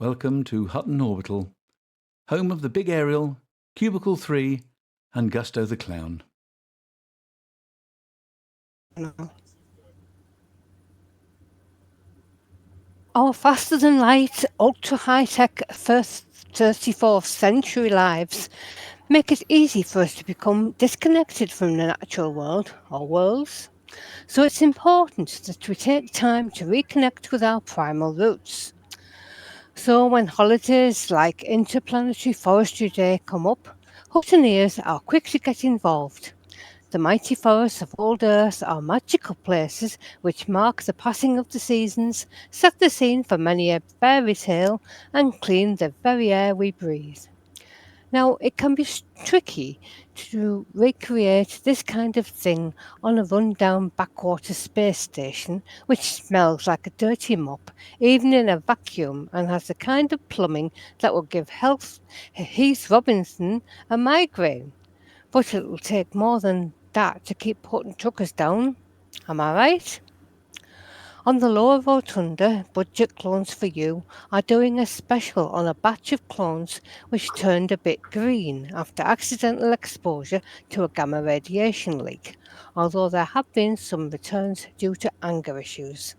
Welcome to Hutton Orbital, home of the Big Aerial, Cubicle 3 and Gusto the Clown. Our faster-than-light, ultra-high-tech 34th century lives make it easy for us to become disconnected from the natural world, or worlds. So it's important that we take time to reconnect with our primal roots. So when holidays like Interplanetary Forestry Day come up, Huttoneers are quick to get involved. The mighty forests of old Earth are magical places which mark the passing of the seasons, set the scene for many a fairy tale, and clean the very air we breathe. Now, it can be tricky to recreate this kind of thing on a rundown backwater space station, which smells like a dirty mop, even in a vacuum, and has the kind of plumbing that will give Heath Robinson a migraine. But it will take more than that to keep putting truckers down. Am I right? On the Lower Rotunda, Budget Clones for You are doing a special on a batch of clones which turned a bit green after accidental exposure to a gamma radiation leak, although there have been some returns due to anger issues.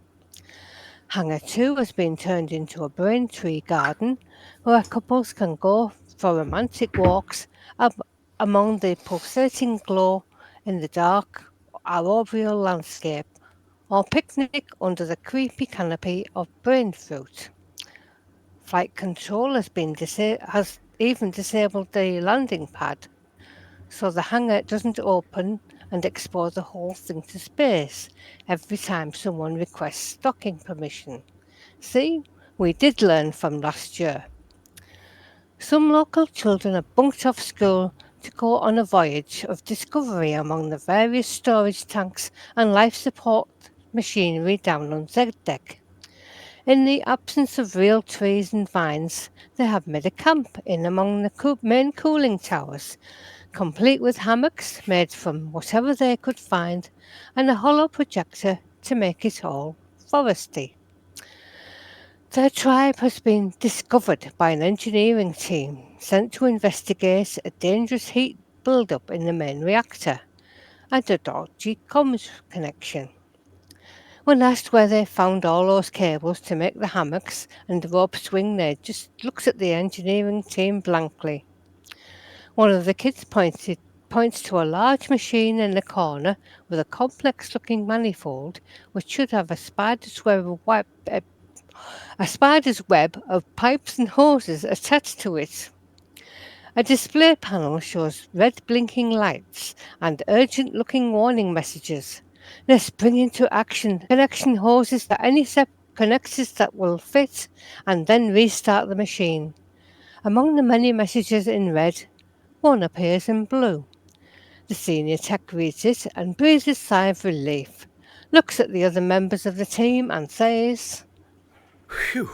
Hangar 2 has been turned into a brain tree garden where couples can go for romantic walks among the pulsating glow in the dark arboreal landscape, or picnic under the creepy canopy of brain fruit. Flight control has even disabled the landing pad, so the hangar doesn't open and expose the whole thing to space every time someone requests docking permission. See, we did learn from last year. Some local children have bunked off school to go on a voyage of discovery among the various storage tanks and life support machinery down on Z-deck. In the absence of real trees and vines, they have made a camp in among the main cooling towers, complete with hammocks made from whatever they could find and a hollow projector to make it all foresty. Their tribe has been discovered by an engineering team sent to investigate a dangerous heat build-up in the main reactor and a dodgy comms connection. When asked where they found all those cables to make the hammocks and the rope swing, they just looked at the engineering team blankly. One of the kids points to a large machine in the corner with a complex-looking manifold which should have a spider's web of pipes and hoses attached to it. A display panel shows red blinking lights and urgent-looking warning messages. They spring into action, connection hoses to any connectors that will fit, and then restart the machine. Among the many messages in red, one appears in blue. The senior tech reads it and breathes a sigh of relief, looks at the other members of the team and says, "Phew,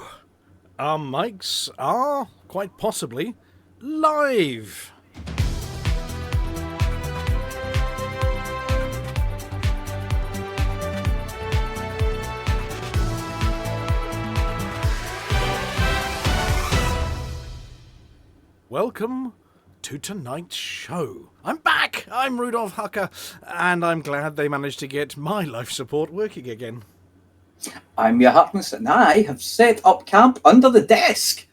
our mics are, quite possibly, live." Welcome to tonight's show. I'm back! I'm Rudolph Hucker, and I'm glad they managed to get my life support working again. I'm your Harkness, and I have set up camp under the desk.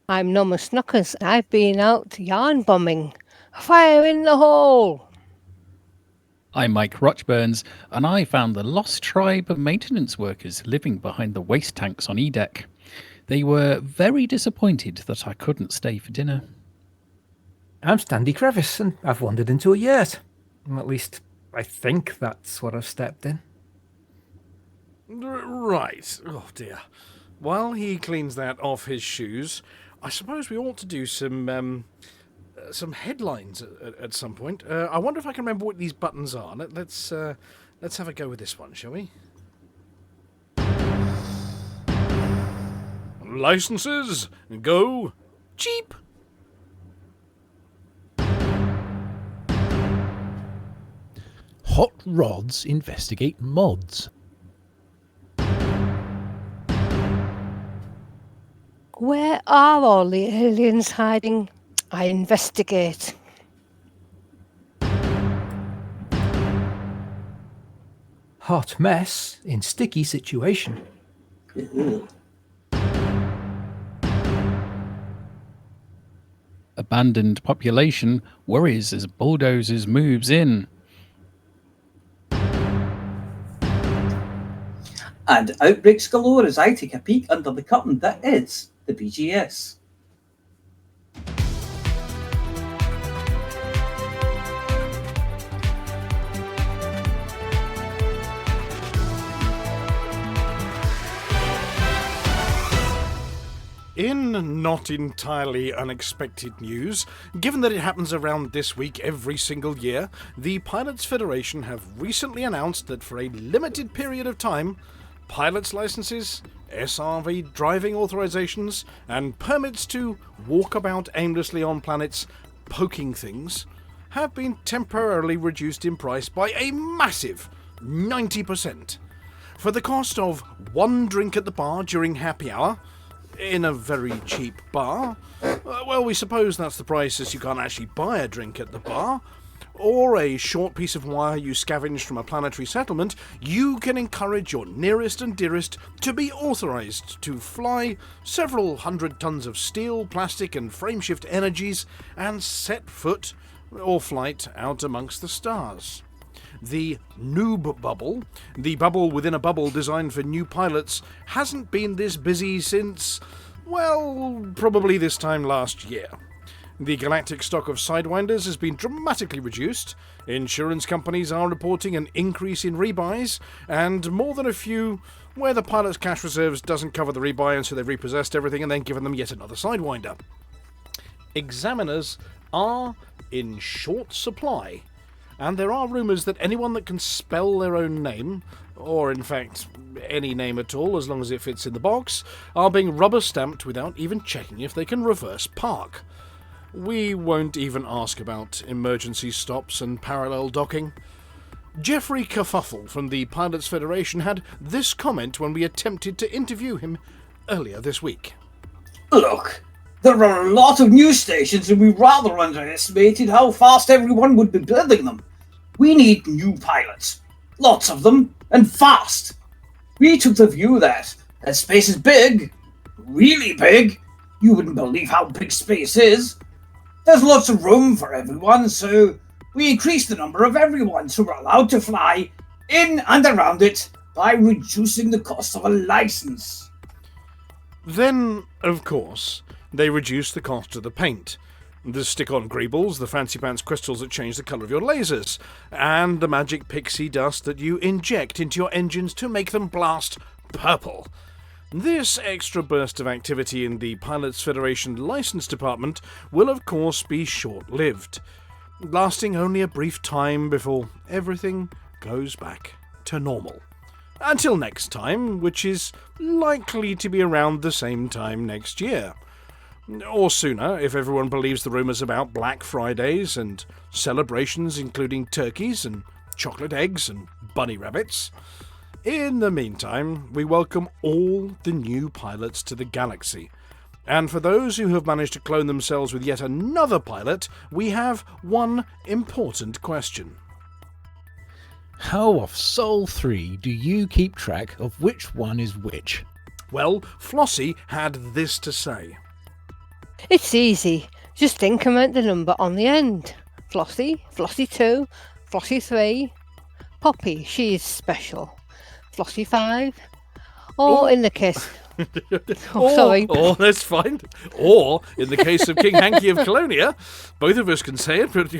I'm Nomus Snuckers, and I've been out yarn bombing. Fire in the hole! I'm Mike Rochburns, and I found the lost tribe of maintenance workers living behind the waste tanks on E-Deck. They were very disappointed that I couldn't stay for dinner. I'm Standy Crevice, and I've wandered into a yurt. At least, I think that's what I've stepped in. Right. Oh, dear. While he cleans that off his shoes, I suppose we ought to do some headlines at some point. I wonder if I can remember what these buttons are. Let's have a go with this one, shall we? Licenses go cheap. Hot rods investigate mods. Where are all the aliens hiding? I investigate. Hot mess in sticky situation. Ugh. Abandoned population worries as bulldozers moves in. And outbreaks galore as I take a peek under the curtain that is the BGS. In not entirely unexpected news, given that it happens around this week every single year, the Pilots Federation have recently announced that for a limited period of time, pilots' licenses, SRV driving authorizations, and permits to walk about aimlessly on planets poking things have been temporarily reduced in price by a massive 90%. For the cost of one drink at the bar during happy hour, in a very cheap bar, well, we suppose that's the price as you can't actually buy a drink at the bar, or a short piece of wire you scavenged from a planetary settlement, you can encourage your nearest and dearest to be authorized to fly several hundred tons of steel, plastic and frameshift energies and set foot or flight out amongst the stars. The Noob bubble, the bubble within a bubble designed for new pilots, hasn't been this busy since, well, probably this time last year. The galactic stock of Sidewinders has been dramatically reduced, insurance companies are reporting an increase in rebuys, and more than a few where the pilot's cash reserves doesn't cover the rebuy and so they've repossessed everything and then given them yet another Sidewinder. Examiners are in short supply, and there are rumours that anyone that can spell their own name, or in fact any name at all as long as it fits in the box, are being rubber-stamped without even checking if they can reverse park. We won't even ask about emergency stops and parallel docking. Jeffrey Kerfuffle from the Pilots Federation had this comment when we attempted to interview him earlier this week. Look, there are a lot of news stations and we rather underestimated how fast everyone would be building them. We need new pilots. Lots of them, and fast. We took the view that, as space is big, really big, you wouldn't believe how big space is. There's lots of room for everyone, so we increased the number of everyones who are allowed to fly in and around it by reducing the cost of a license. Then, of course, they reduced the cost of the paint. The stick-on greebles, the fancy-pants crystals that change the colour of your lasers, and the magic pixie dust that you inject into your engines to make them blast purple. This extra burst of activity in the Pilots Federation License Department will of course be short-lived, lasting only a brief time before everything goes back to normal. Until next time, which is likely to be around the same time next year. Or sooner, if everyone believes the rumours about Black Fridays and celebrations including turkeys and chocolate eggs and bunny rabbits. In the meantime, we welcome all the new pilots to the galaxy. And for those who have managed to clone themselves with yet another pilot, we have one important question. How off Sol 3 do you keep track of which one is which? Well, Flossy had this to say. It's easy. Just increment the number on the end. Flossy, Flossy 2, Flossy 3. Poppy, she is special. Flossy 5. Or in the case... sorry. Or, that's fine. Or, in the case of King Hanky of Colonia, both of us can say it, but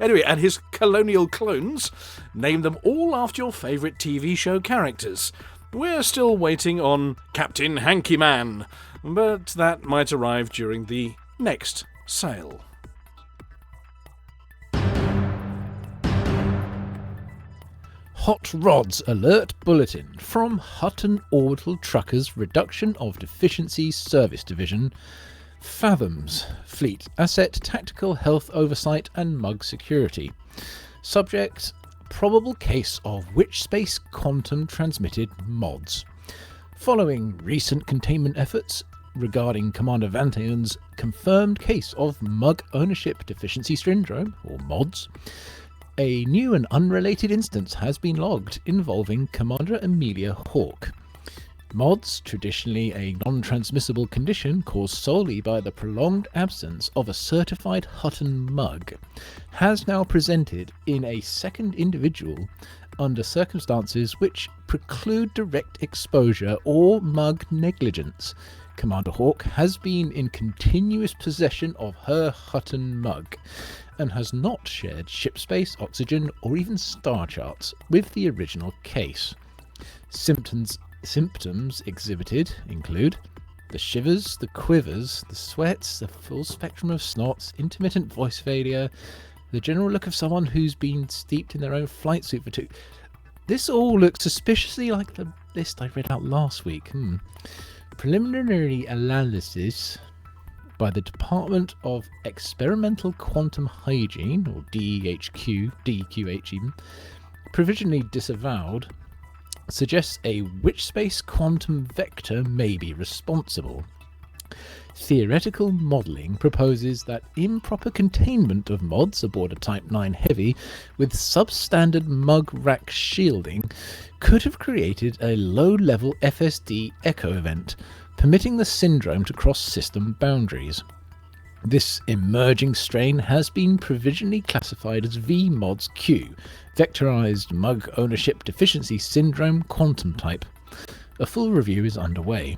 anyway, and his colonial clones, name them all after your favourite TV show characters. We're still waiting on Captain Hanky Man, but that might arrive during the next sale. Hot Rods Alert Bulletin from Hutton Orbital Truckers Reduction of Deficiencies Service Division. Fathoms, Fleet Asset, Tactical Health Oversight and Mug Security. Subject, probable case of witch space quantum transmitted mods. Following recent containment efforts, regarding Commander Vanteon's confirmed case of Mug Ownership Deficiency Syndrome, or MODS, a new and unrelated instance has been logged involving Commander Amelia Hawke. MODS, traditionally a non-transmissible condition caused solely by the prolonged absence of a certified Hutton mug, has now presented in a second individual under circumstances which preclude direct exposure or mug negligence. Commander Hawke has been in continuous possession of her Hutton mug and has not shared ship space, oxygen, or even star charts with the original case. Symptoms exhibited include the shivers, the quivers, the sweats, the full spectrum of snots, intermittent voice failure, the general look of someone who's been steeped in their own flight suit for 2. This all looks suspiciously like the list I read out last week. Preliminary analysis by the Department of Experimental Quantum Hygiene, or DEQH even, provisionally disavowed, suggests a witch space quantum vector may be responsible. Theoretical modelling proposes that improper containment of mods aboard a Type 9 Heavy with substandard mug rack shielding could have created a low-level FSD echo event, permitting the syndrome to cross system boundaries. This emerging strain has been provisionally classified as VMODS-Q, Vectorized Mug Ownership Deficiency Syndrome Quantum Type. A full review is underway.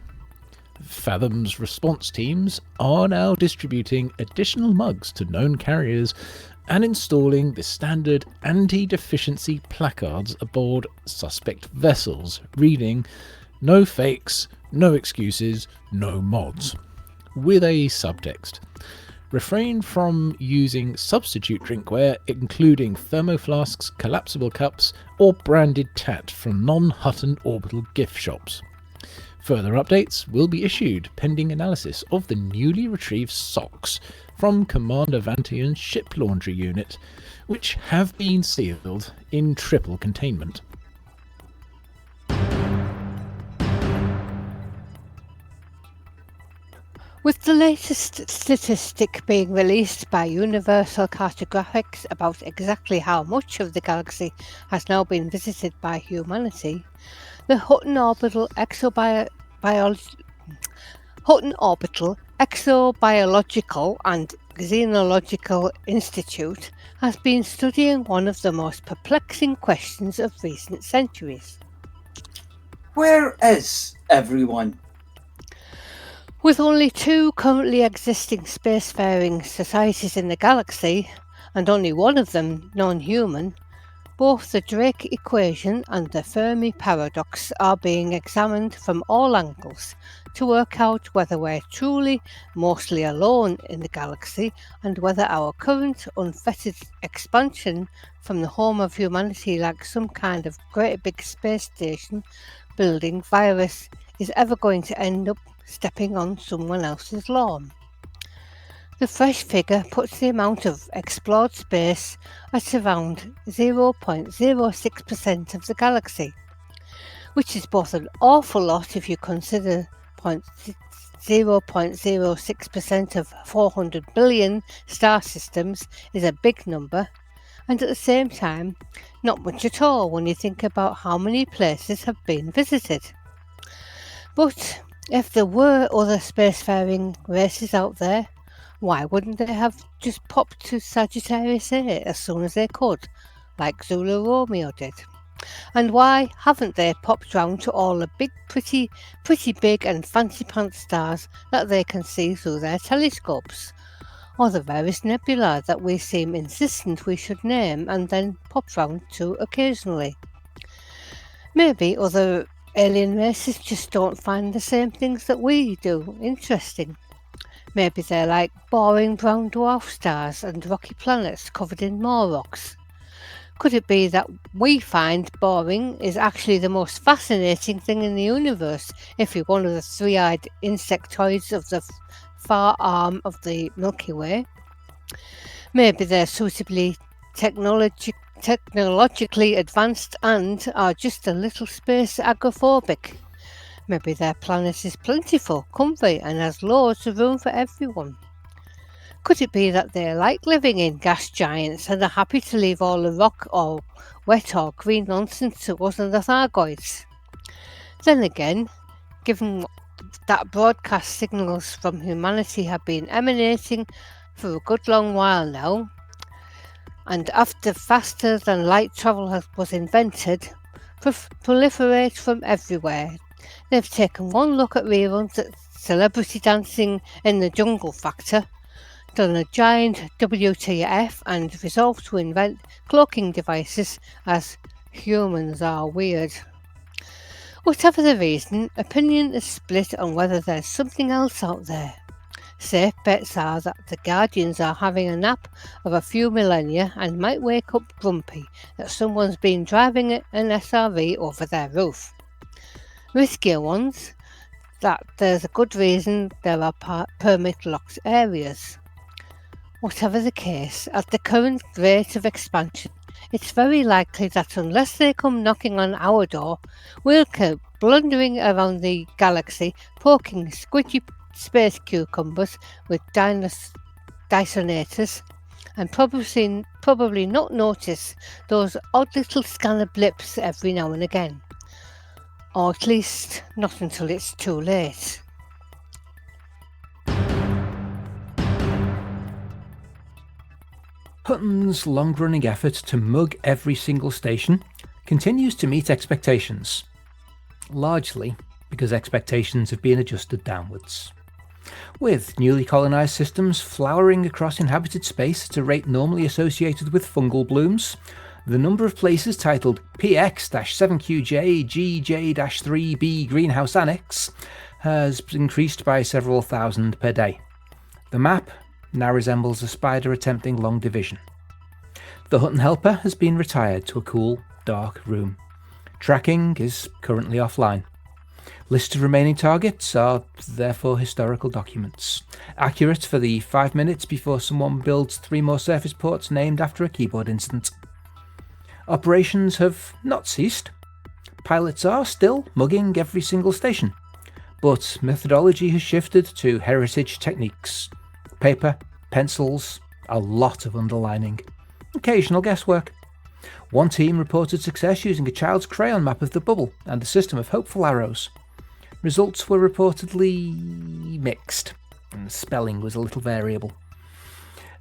Fathom's response teams are now distributing additional mugs to known carriers and installing the standard anti-deficiency placards aboard suspect vessels, reading "No fakes, no excuses, no mods," with a subtext: refrain from using substitute drinkware, including thermoflasks, collapsible cups, or branded tat from non-Hutton Orbital gift shops. Further updates will be issued pending analysis of the newly retrieved socks from Commander Vanteon's ship laundry unit, which have been sealed in triple containment. With the latest statistic being released by Universal Cartographics about exactly how much of the galaxy has now been visited by humanity, the Hutton Orbital Exobiological and Xenological Institute has been studying one of the most perplexing questions of recent centuries. Where is everyone? With only 2 currently existing spacefaring societies in the galaxy, and only one of them non-human, both the Drake equation and the Fermi paradox are being examined from all angles to work out whether we're truly mostly alone in the galaxy and whether our current unfettered expansion from the home of humanity, like some kind of great big space station building virus, is ever going to end up stepping on someone else's lawn. The fresh figure puts the amount of explored space at around 0.06% of the galaxy, which is both an awful lot if you consider 0.06% of 400 billion star systems is a big number, and at the same time not much at all when you think about how many places have been visited. But if there were other spacefaring races out there, why wouldn't they have just popped to Sagittarius A as soon as they could, like Zulu Romeo did? And why haven't they popped round to all the big, pretty big and fancy pants stars that they can see through their telescopes? Or the various nebulae that we seem insistent we should name and then pop round to occasionally? Maybe other alien races just don't find the same things that we do interesting. Maybe they're like boring brown dwarf stars and rocky planets covered in more rocks. Could it be that we find boring is actually the most fascinating thing in the universe if you're one of the 3-eyed insectoids of the far arm of the Milky Way? Maybe they're suitably technologically advanced and are just a little space agoraphobic. Maybe their planet is plentiful, comfy, and has loads of room for everyone. Could it be that they like living in gas giants and are happy to leave all the rock or wet or green nonsense to us and the Thargoids? Then again, given that broadcast signals from humanity have been emanating for a good long while now, and after faster than light travel was invented, proliferate from everywhere. They've taken one look at reruns at Celebrity Dancing in the Jungle Factor, done a giant WTF, and resolved to invent cloaking devices as humans are weird. Whatever the reason, opinion is split on whether there's something else out there. Safe bets are that the Guardians are having a nap of a few millennia and might wake up grumpy that someone's been driving an SRV over their roof. Riskier ones, that there's a good reason there are permit-locked areas. Whatever the case, at the current rate of expansion, it's very likely that unless they come knocking on our door, we'll keep blundering around the galaxy, poking squidgy space cucumbers with Dysonators, and probably not notice those odd little scanner blips every now and again. Or at least not until it's too late. Hutton's long-running effort to mug every single station continues to meet expectations, largely because expectations have been adjusted downwards. With newly colonised systems flowering across inhabited space at a rate normally associated with fungal blooms, the number of places titled PX-7QJ GJ-3B Greenhouse Annex has increased by several thousand per day. The map now resembles a spider attempting long division. The Hutton Helper has been retired to a cool, dark room. Tracking is currently offline. Lists of remaining targets are therefore historical documents, accurate for the 5 minutes before someone builds 3 more surface ports named after a keyboard incident. Operations have not ceased. Pilots are still mugging every single station, but methodology has shifted to heritage techniques. Paper, pencils, a lot of underlining, occasional guesswork. One team reported success using a child's crayon map of the bubble and a system of hopeful arrows. Results were reportedly mixed, and the spelling was a little variable.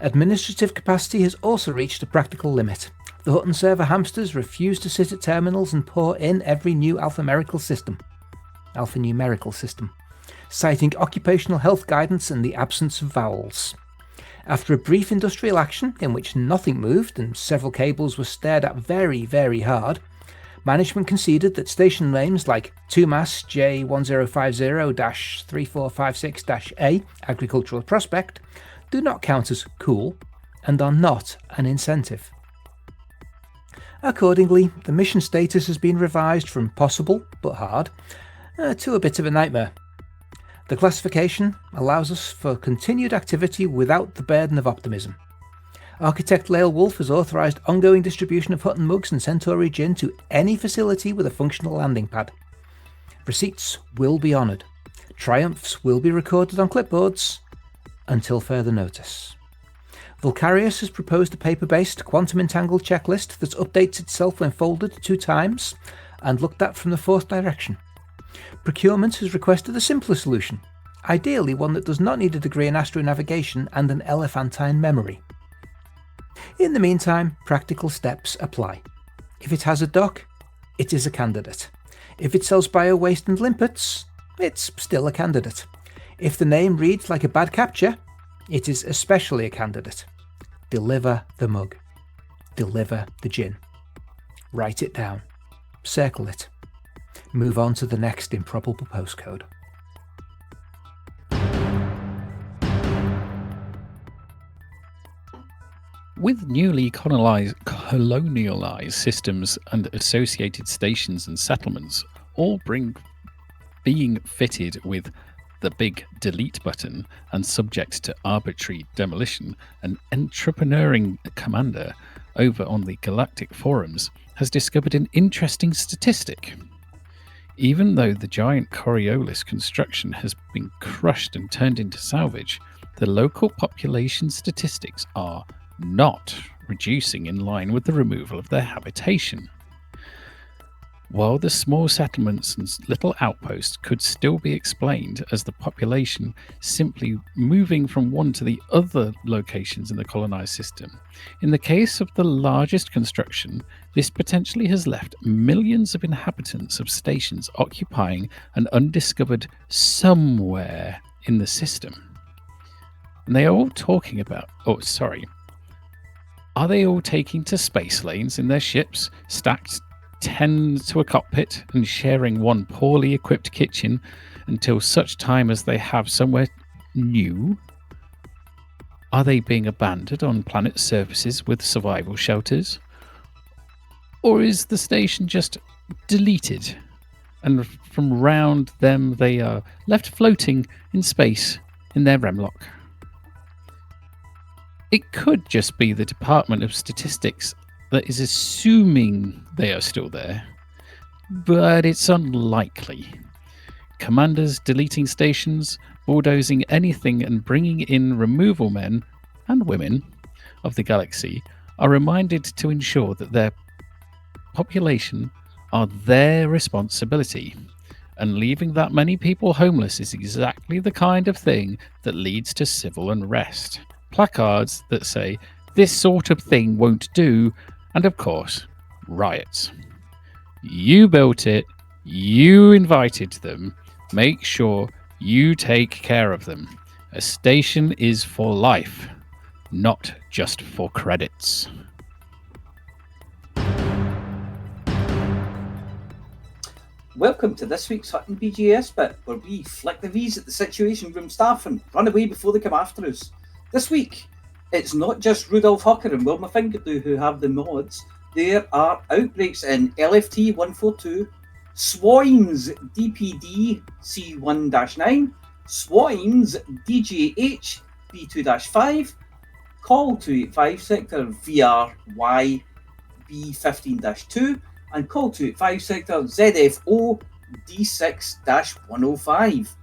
Administrative capacity has also reached a practical limit. The Hutton server hamsters refuse to sit at terminals and pour in every new alphanumerical system, citing occupational health guidance and the absence of vowels. After a brief industrial action in which nothing moved and several cables were stared at very, very hard, management conceded that station names like 2MAS J1050-3456-A Agricultural Prospect do not count as cool and are not an incentive. Accordingly, the mission status has been revised from possible, but hard, to a bit of a nightmare. The classification allows us for continued activity without the burden of optimism. Architect Lael Wolf has authorised ongoing distribution of Hutton mugs and Centauri gin to any facility with a functional landing pad. Receipts will be honoured. Triumphs will be recorded on clipboards until further notice. Vulkarius has proposed a paper-based quantum entangled checklist that updates itself when folded 2 times and looked at from the 4th direction. Procurement has requested a simpler solution, ideally one that does not need a degree in astronavigation and an elephantine memory. In the meantime, practical steps apply. If it has a dock, it is a candidate. If it sells bio-waste and limpets, it's still a candidate. If the name reads like a bad capture, it is especially a candidate. Deliver the mug. Deliver the gin. Write it down. Circle it. Move on to the next improbable postcode. With newly colonialised systems and associated stations and settlements all being fitted with the big delete button and subject to arbitrary demolition, an entrepreneuring commander over on the galactic forums has discovered an interesting statistic. Even though the giant Coriolis construction has been crushed and turned into salvage, the local population statistics are not reducing in line with the removal of their habitation. While the small settlements and little outposts could still be explained as the population simply moving from one to the other locations in the colonized system, in the case of the largest construction, this potentially has left millions of inhabitants of stations occupying an undiscovered somewhere in the system. And they are all talking about, are they all taking to space lanes in their ships, stacked 10 to a cockpit and sharing one poorly equipped kitchen until such time as they have somewhere new? Are they being abandoned on planet surfaces with survival shelters? Or is the station just deleted and from round them they are left floating in space in their remlock? It could just be the Department of Statistics that is assuming they are still there, but it's unlikely. Commanders deleting stations, bulldozing anything and bringing in removal men and women of the galaxy are reminded to ensure that their population are their responsibility, and leaving that many people homeless is exactly the kind of thing that leads to civil unrest. Placards that say, "This sort of thing won't do," and of course, riots. You built it, you invited them, make sure you take care of them. A station is for life, not just for credits. Welcome to this week's Hutton BGS bit, where we flick the V's at the Situation Room staff and run away before they come after us. This week, it's not just Rudolph Hucker and Wilma Fingerdew who have the mods. There are outbreaks in LFT 142, Swines DPD C1-9, Swines DJH B2-5, Call 285 Sector VRY B15-2, and Call 285 Sector ZFO D6-105.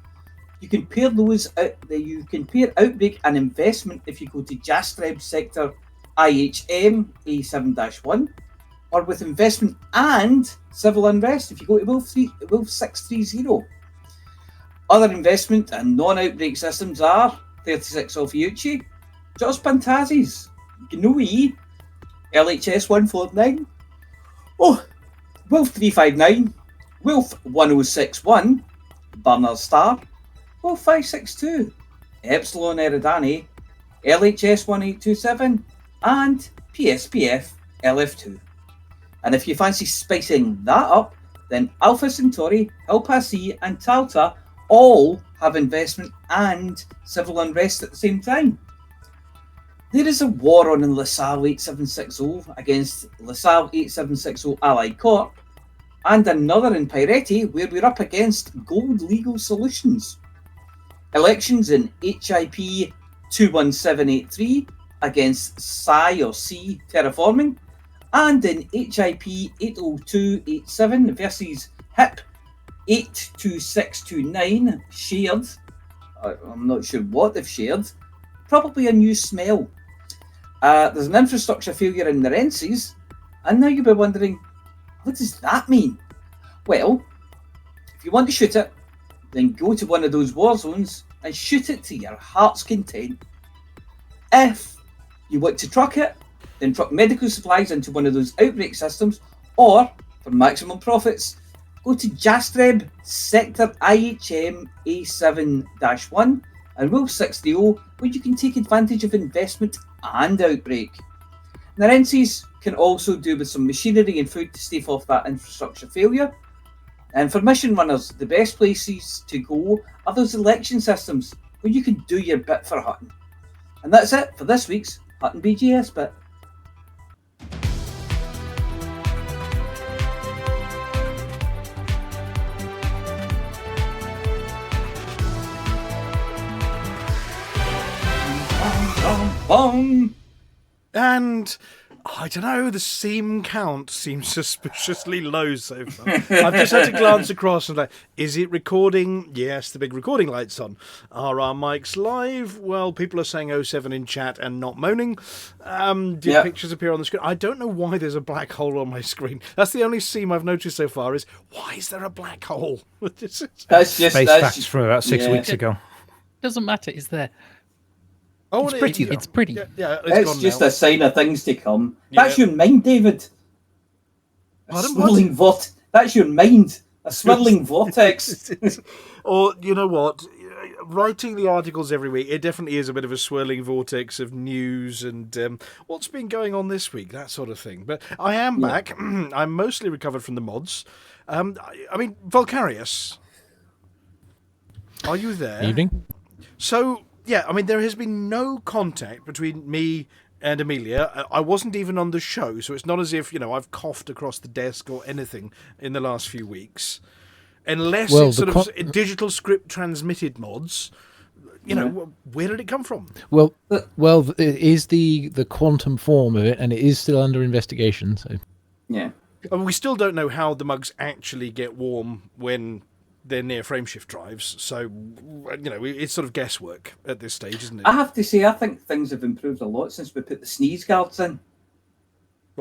You can pair outbreak and investment if you go to Jastreb Sector IHM A7-1, or with investment and civil unrest if you go to Wolf 630. Other investment and non-outbreak systems are 36 Ophiuchi, Jos Pantazis, Gnoi, LHS 149, Wolf 359, Wolf 1061, Bernard Star, Wolf 562, Epsilon Eridani, LHS 1827, and PSPF LF2. And if you fancy spicing that up, then Alpha Centauri, Hilpa C, and Talta all have investment and civil unrest at the same time. There is a war on in LaSalle 8760 against LaSalle 8760 Allied Corp, and another in Pireti where we're up against Gold Legal Solutions. Elections in HIP 21783 against Psi or C Terraforming, and in HIP 80287 versus HIP 82629 shared. I'm not sure what they've shared. Probably a new smell. There's an infrastructure failure in Narenses, and now you'll be wondering, what does that mean? Well, if you want to shoot it, then go to one of those war zones and shoot it to your heart's content. If you want to truck it, then truck medical supplies into one of those outbreak systems, or, for maximum profits, go to Jastreb Sector IHM A7-1 and Wolf 630, where you can take advantage of investment and outbreak. Narenses can also do with some machinery and food to stave off that infrastructure failure. And for mission runners, the best places to go are those election systems where you can do your bit for Hutton. And that's it for this week's Hutton BGS bit. And I don't know, the seam count seems suspiciously low so far. I've just had to glance across and is it recording? Yes, the big recording light's on. Are our mics live? Well, people are saying 07 in chat and not moaning. Did pictures appear on the screen? I don't know why there's a black hole on my screen. That's the only seam I've noticed so far is, why is there a black hole? That's just Space facts from about 6 weeks ago. Doesn't matter, it's there. Oh, it's pretty. It's pretty. It's just a sign of things to come. That's your mind, David. Swirling That's your mind. A swirling vortex. Or, you know what? Writing the articles every week, it definitely is a bit of a swirling vortex of news and what's been going on this week, that sort of thing. But I am back. I'm mostly recovered from the mods. I mean, Vulkarius, are you there? Evening. So... yeah, I mean, there has been no contact between me and Amelia. I wasn't even on the show, so it's not as if, I've coughed across the desk or anything in the last few weeks. Unless it's sort of digital script transmitted mods. Where did it come from? Well, it is the quantum form of it, and it is still under investigation. So, yeah. I mean, we still don't know how the mugs actually get warm when they're near frameshift drives, so it's sort of guesswork at this stage, isn't it? I have to say, I think things have improved a lot since we put the sneeze guards in.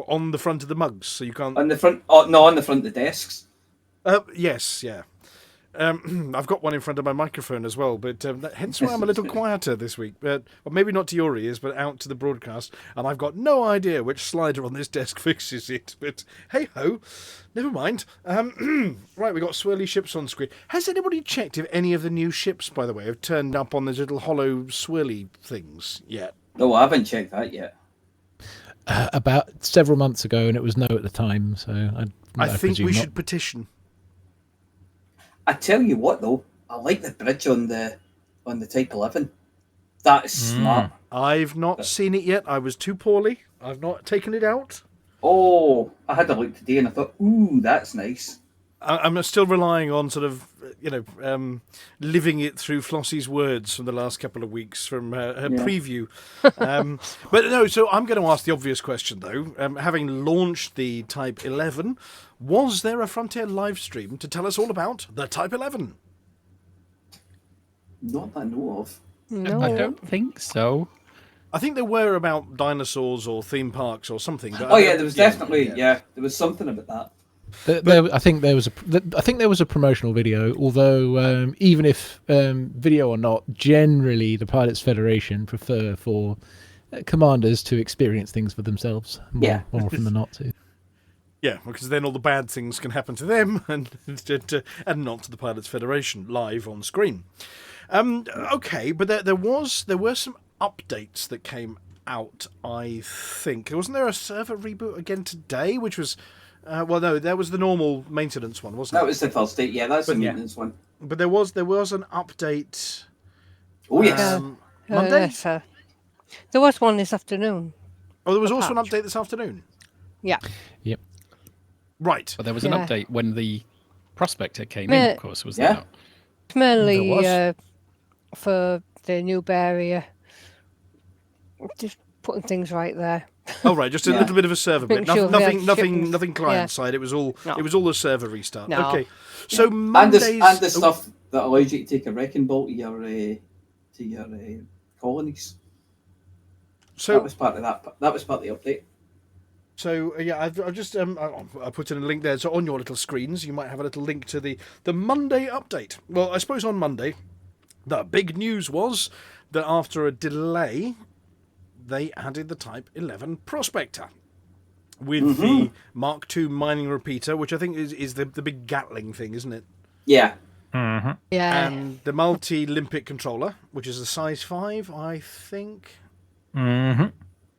On the front of the mugs, so you can't... On the front... Oh, no, on the front of the desks. Yes, yeah. I've got one in front of my microphone as well, but hence why I'm a little quieter this week. Or maybe not to your ears, but out to the broadcast. And I've got no idea which slider on this desk fixes it. But hey-ho, never mind. Right, we've got swirly ships on screen. Has anybody checked if any of the new ships, by the way, have turned up on those little hollow swirly things yet? No, I haven't checked that yet. About several months ago, and it was no at the time. So I think we should petition. I tell you what, though, I like the bridge on the Type 11. That is smart. I've not seen it yet. I was too poorly. I've not taken it out. Oh, I had a look today and I thought, ooh, that's nice. I'm still relying on sort of, living it through Flossy's words from the last couple of weeks from her preview. But no, so I'm going to ask the obvious question, though. Having launched the Type 11, was there a Frontier live stream to tell us all about the Type 11? Not that I know of. No. I don't think so. I think there were about dinosaurs or theme parks or something. But there was definitely, there was something about that. I think there was a promotional video. Although even if video or not, generally the Pilots Federation prefer for commanders to experience things for themselves more often than not. Too. Yeah, because then all the bad things can happen to them and not to the Pilots Federation live on screen. Okay, but there were some updates that came out. I think wasn't there a server reboot again today, which was. No, that was the normal maintenance one, wasn't it? That was the first date, that's the maintenance one. But there was an update. Oh, yes. Monday? Yes, there was one this afternoon. Oh, there was also an update this afternoon? Yeah. Yep. Right. But there was an update when the Prospector came in, of course, was that? It's mainly for the Noob area. Just putting things right there. Oh right, just a little bit of a server bit. Nothing client Yeah. side. It was all the server restart. No. Okay. So Mondays and the stuff that allows you to take a wrecking ball to your colonies. So that was part of that. That was part of the update. So I've just I put in a link there. So on your little screens, you might have a little link to the Monday update. Well, I suppose on Monday, the big news was that after a delay, they added the Type 11 Prospector with the Mark II mining repeater, which I think is the big Gatling thing, isn't it? Yeah. Yeah. And the multi-Limpic controller, which is a size 5, I think. Mm-hmm.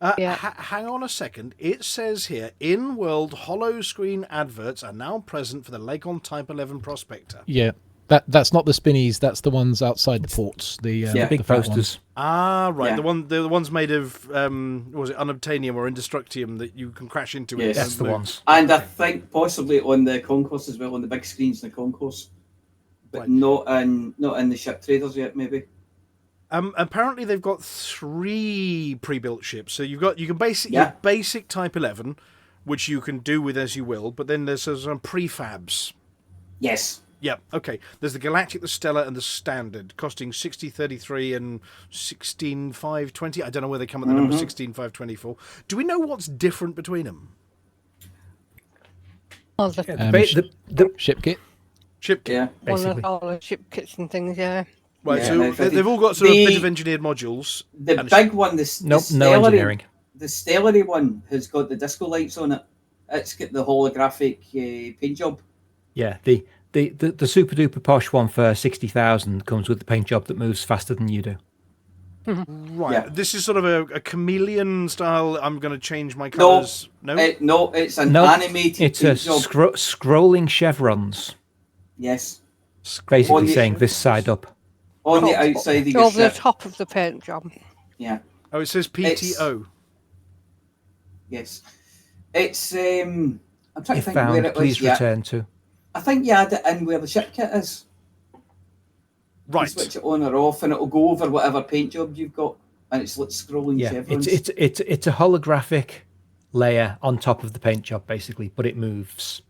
Hang on a second. It says here, in-world hollow screen adverts are now present for the Lakon Type 11 Prospector. Yeah. That's not the spinnies. That's the ones outside the ports. The big the fat posters. ones. Ah, right. Yeah. The ones made of was it unobtainium or indestructium that you can crash into? Yes, That's the ones. And I think possibly on the concourse as well, on the big screens in the concourse, but not in the ship traders yet, maybe. Apparently they've got 3 pre-built ships. So you can your basic Type 11, which you can do with as you will, but then there's some prefabs. Yes. Yep, okay. There's the Galactic, the Stellar, and the Standard, costing 60.33 and 16.520. I don't know where they come at the number 16.524. Do we know what's different between them? Oh, The ship kit. Ship kit. Yeah. one basically. of all the ship kits and things, yeah. Right, Yeah, so no, they've all got sort of a bit of engineered modules. The and big one, the No Stellary, engineering. The Stellary one has got the disco lights on it. It's got the holographic paint job. Yeah, the super duper posh one for 60,000 comes with the paint job that moves faster than you do. Right, Yeah. this is sort of a chameleon style. I'm going to change my colours. No, It's an No, animated it's paint job. scrolling chevrons, Yes. basically On the- saying this side up. On the outside of your Over the ship. top of the paint job. Yeah. Oh, it says PTO. Yes. It's I'm trying to If think where found, it please was. Yeah. return to. I think you add it in where the ship kit is. You Right. switch it on or off, and it'll go over whatever paint job you've got, and it's like scrolling Yeah, chevrons. it's a holographic layer on top of the paint job, basically, but it moves.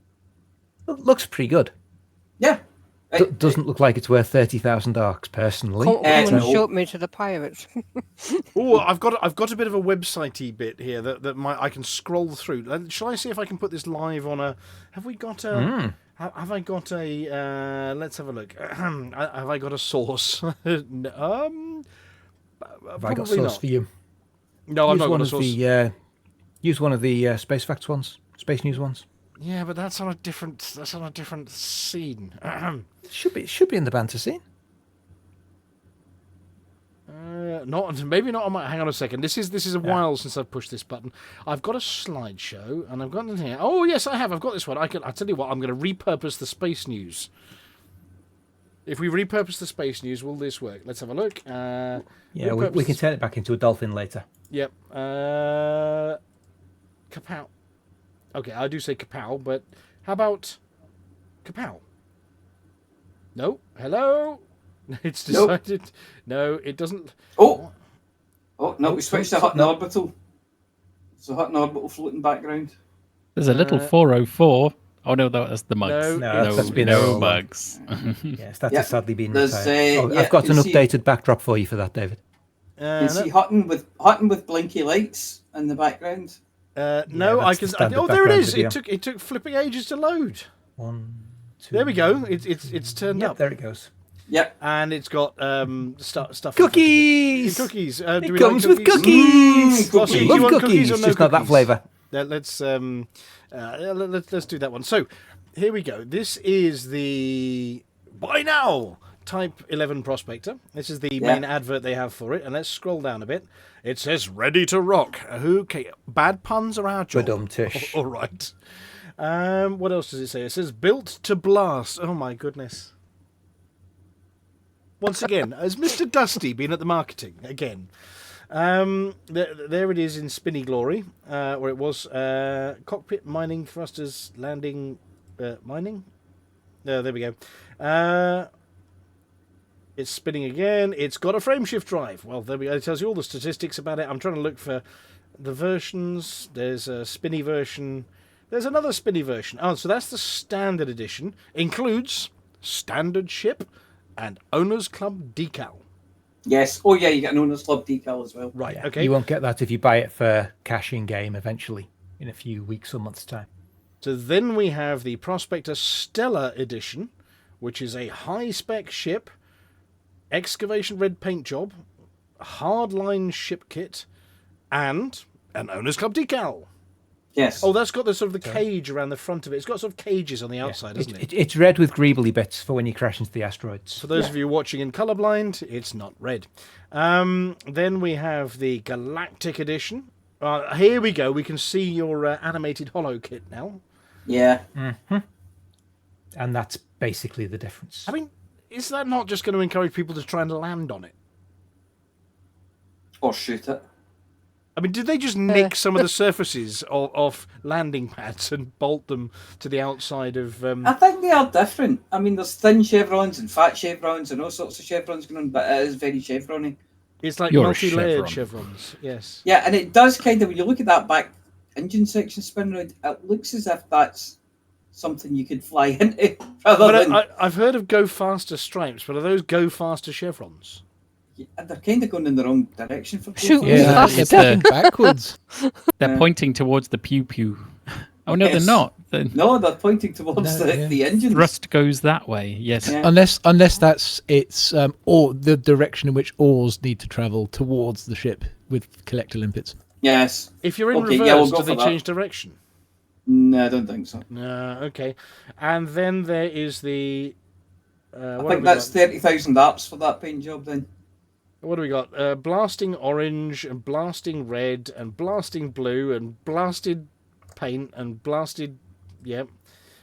It looks pretty good. Yeah. Doesn't look like it's worth 30,000 arcs, personally. Come and no. show me to the pirates. Oh, I've got a bit of a websitey bit here that I can scroll through. Shall I see if I can put this live on a? Have we got a? Have I got a? Let's have a look. Have I got a source? Have I got probably source not. for you? No, I'm Use not one got a of source. use one of the Space Facts ones, Space News ones. Yeah, but that's on a different. That's on a different scene. Should be in the banter scene. Maybe not on my. Hang on a second. This is a while since I've pushed this button. I've got a slideshow, and I've got it here. Oh yes, I have. I've got this one. I tell you what. I'm going to repurpose the Space News. If we repurpose the Space News, will this work? Let's have a look. Yeah, we can turn it back into a dolphin later. Yep. Kapow. Okay, I do say kapow, but how about kapow? No. Hello. It's decided. Nope. No, it doesn't. Oh no, we switched to Hutton Orbital. It's a Hutton Orbital floating background. There's a little 404. Oh no, that's the mugs. No, that's been no a- mugs. Yes, that Yeah. has sadly been There's, retired. yeah, I've got you an can see- updated backdrop for you for that, David. You can see Hutton with blinky lights in the background. No, that's I the can. standard Oh, there it background is. video. It took flipping ages to load. 1, 2. There we go. It's turned Yep, up, there it goes. Yep. and it's got stuff. Cookies! Cookies. Do It we comes like with cookies. Flossie, do you Love want cookies, or no just not that cookies? flavour. Let's do that one. So here we go. This is the Buy Now Type 11 Prospector. This is the main advert they have for it. And let's scroll down a bit. It says ready to rock. Okay, bad puns are our job. Badum-tish. All right. What else does it say? It says built to blast. Oh my goodness. Once again, has Mr. Dusty been at the marketing again? There it is in spinny glory, where it was cockpit mining thrusters landing mining. There we go. It's spinning again. It's got a frameshift drive. Well, there we go. It tells you all the statistics about it. I'm trying to look for the versions. There's a spinny version. There's another spinny version. Oh, so that's the standard edition. Includes standard ship and Owners Club decal. Yes. Oh yeah, you get an Owners Club decal as well. Right, Yeah, okay. You won't get that if you buy it for cash in game eventually, in a few weeks or months' time. So then we have the Prospector Stellar Edition, which is a high-spec ship, excavation red paint job, hardline ship kit, and an Owners Club decal. Yes. Oh, that's got the sort of the cage around the front of it. It's got sort of cages on the outside, hasn't it? It's red with greebly bits for when you crash into the asteroids. For those of you watching in colorblind, it's not red. Then we have the Galactic Edition. Here we go. We can see your animated holo kit now. Yeah. And that's basically the difference. I mean, is that not just going to encourage people to try and land on it? Or shoot it. I mean, did they just nick some of the surfaces off landing pads and bolt them to the outside of... I think they are different. I mean, there's thin chevrons and fat chevrons and all sorts of chevrons going on, but it is very chevron-y. It's like You're a multi-layered chevron. chevrons, yes. Yeah, and it does kind of, when you look at that back engine section spin round, it looks as if that's something you could fly into rather But than... I've heard of go faster stripes, but are those go faster chevrons? They're kind of going in the wrong direction for both Shoot of me them. Yeah, faster. it's the, backwards. they're Yeah. pointing towards the pew pew. Oh no, Yes. they're not. The No, they're pointing towards No, yeah. the engine. thrust goes that way. Yes. Yeah. Unless that's it's or the direction in which oars need to travel towards the ship with collector limpets. Yes. If you're in Okay, reverse, yeah, we'll go do they for that. change direction? No, I don't think so. No, okay. And then there is the... I what think have that's we got? 30,000 apps for that paint job then. What do we got? Blasting orange and blasting red and blasting blue and blasted paint and blasted... Yeah.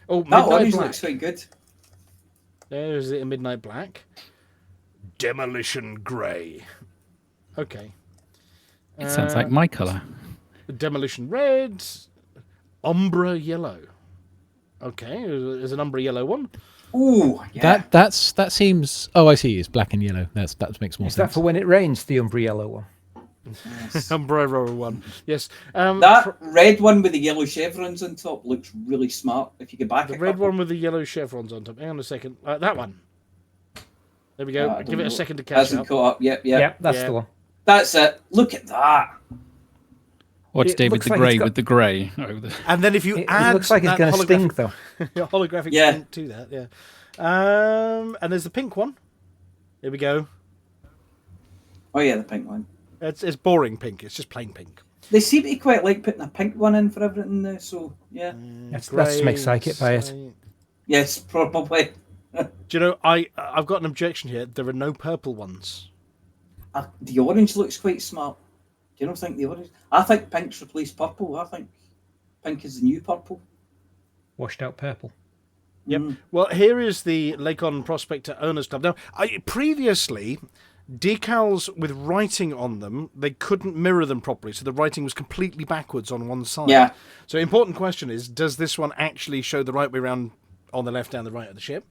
Oh, That midnight orange black. looks quite good. There's it, a midnight black. Demolition grey. Okay. It sounds like my colour. Demolition red. Umbra yellow. Okay, there's an umbra yellow one. Ooh, yeah. That seems. Oh, I see. It's black and yellow. That makes more Is that sense. for when it rains, the umbrella one? Yes. Umbra one. Yes. That red one with the yellow chevrons on top looks really smart. If you go back The a red couple. one with the yellow chevrons on top. Hang on a second. That one. There we go. I Give don't it a know. second to catch Hasn't up. caught up. Yep, yep. Yep, that's Yeah. the one. That's it. Look at that. What's It David looks the like Grey it's got- with the grey? Oh, the... And then if you It add looks like it's that going to holographic, stink, though. holographic Yeah. print to that, yeah. And there's the pink one. Here we go. Oh yeah, the pink one. It's boring pink. It's just plain pink. They seem to quite like putting a pink one in for everything now, so yeah. That's to make psychic by it. Yes, probably. Do you know, I've got an objection here. There are no purple ones. The orange looks quite smart. Do you not think the orange? I think pink's replaced purple. I think pink is the new purple. Washed out purple. Yep. Mm. Well, here is the Lakon Prospector Owners Club. Now, previously, decals with writing on them, they couldn't mirror them properly, so the writing was completely backwards on one side. Yeah. So, important question is, does this one actually show the right way around on the left and the right of the ship?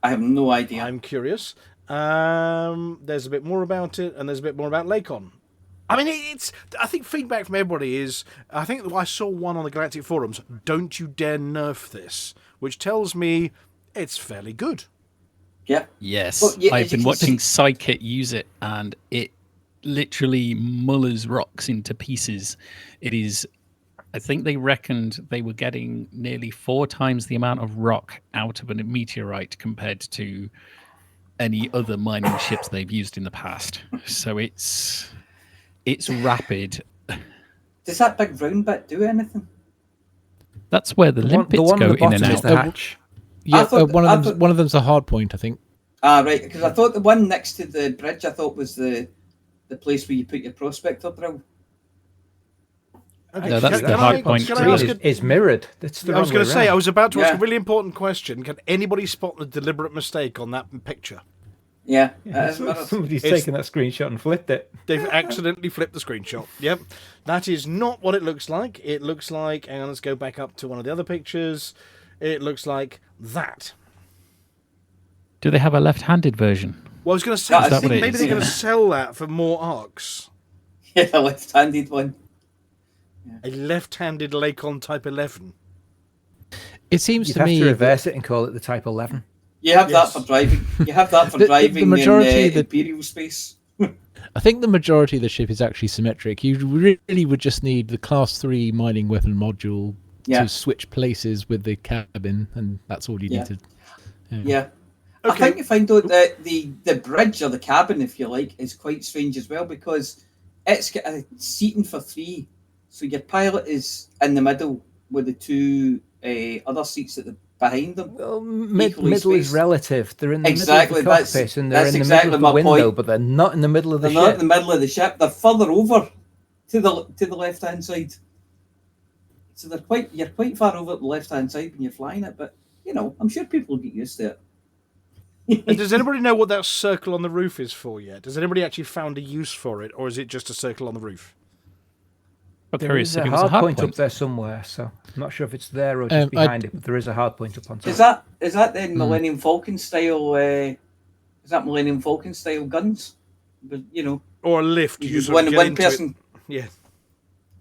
I have no idea. I'm curious. There's a bit more about it, and there's a bit more about Lakon. I mean, I think feedback from everybody is, I think I saw one on the Galactic Forums, don't you dare nerf this, which tells me it's fairly good. Yeah. Yes, Well, yeah, I've as you been can watching see- Psykit use it, and it literally mullers rocks into pieces. It is, I think they reckoned they were getting nearly 4 times the amount of rock out of a meteorite compared to any other mining ships they've used in the past. So it's rapid. Does that big round bit do anything? That's where the limpets one go on the in and bottom is out. the hatch. Yeah, thought- one I of thought- one of them's a hard point, I think. Ah, right. Because I thought the one next to the bridge, I thought was the place where you put your prospector drill. Okay, No, that's can the I- hard point Can too. I ask Is mirrored. That's the I was going to say, I was about to ask Yeah. a really important question. Can anybody spot the deliberate mistake on that picture? Yeah. that is mirrored. Somebody's It's- taken that screenshot and flipped it. They've accidentally flipped the screenshot. Yep. That is not what it looks like. It looks like, and let's go back up to one of the other pictures. It looks like that. Do they have a left-handed version? Well, I was going to say, That I is think what it maybe is, they're going yeah. to sell that for more arcs. Yeah, a left-handed one. A left-handed Lakon Type 11. It seems You'd to have me to that- reverse it and call it the Type 11. You have Yes. that for driving. You have that for The driving majority in of the- Imperial space. I think the majority of the ship is actually symmetric. You really would just need the Class 3 mining weapon module Yeah. to switch places with the cabin, and that's all you Yeah. needed. Yeah. I Okay. think you find out that the bridge or the cabin, if you like, is quite strange as well because it's got a seating for 3. So your pilot is in the middle with the 2 other seats at the behind them. Well, Equally middle is spaced. relative. They're in the Exactly, middle of the that's- cockpit and they're that's in the exactly middle of the my window, point. but they're not in the middle of the They're not in ship. the middle of the ship. They're further over to the left hand side. So you're quite far over at the left hand side when you're flying it, but I'm sure people will get used to it. And does anybody know what that circle on the roof is for yet? Has anybody actually found a use for it, or is it just a circle on the roof? There is a hard point up there somewhere, so I'm not sure if it's there or just behind it, but there is a hard point up on top. Is that then Millennium Falcon style? Is that Millennium Falcon style guns? But or a lift. You one person. Yeah.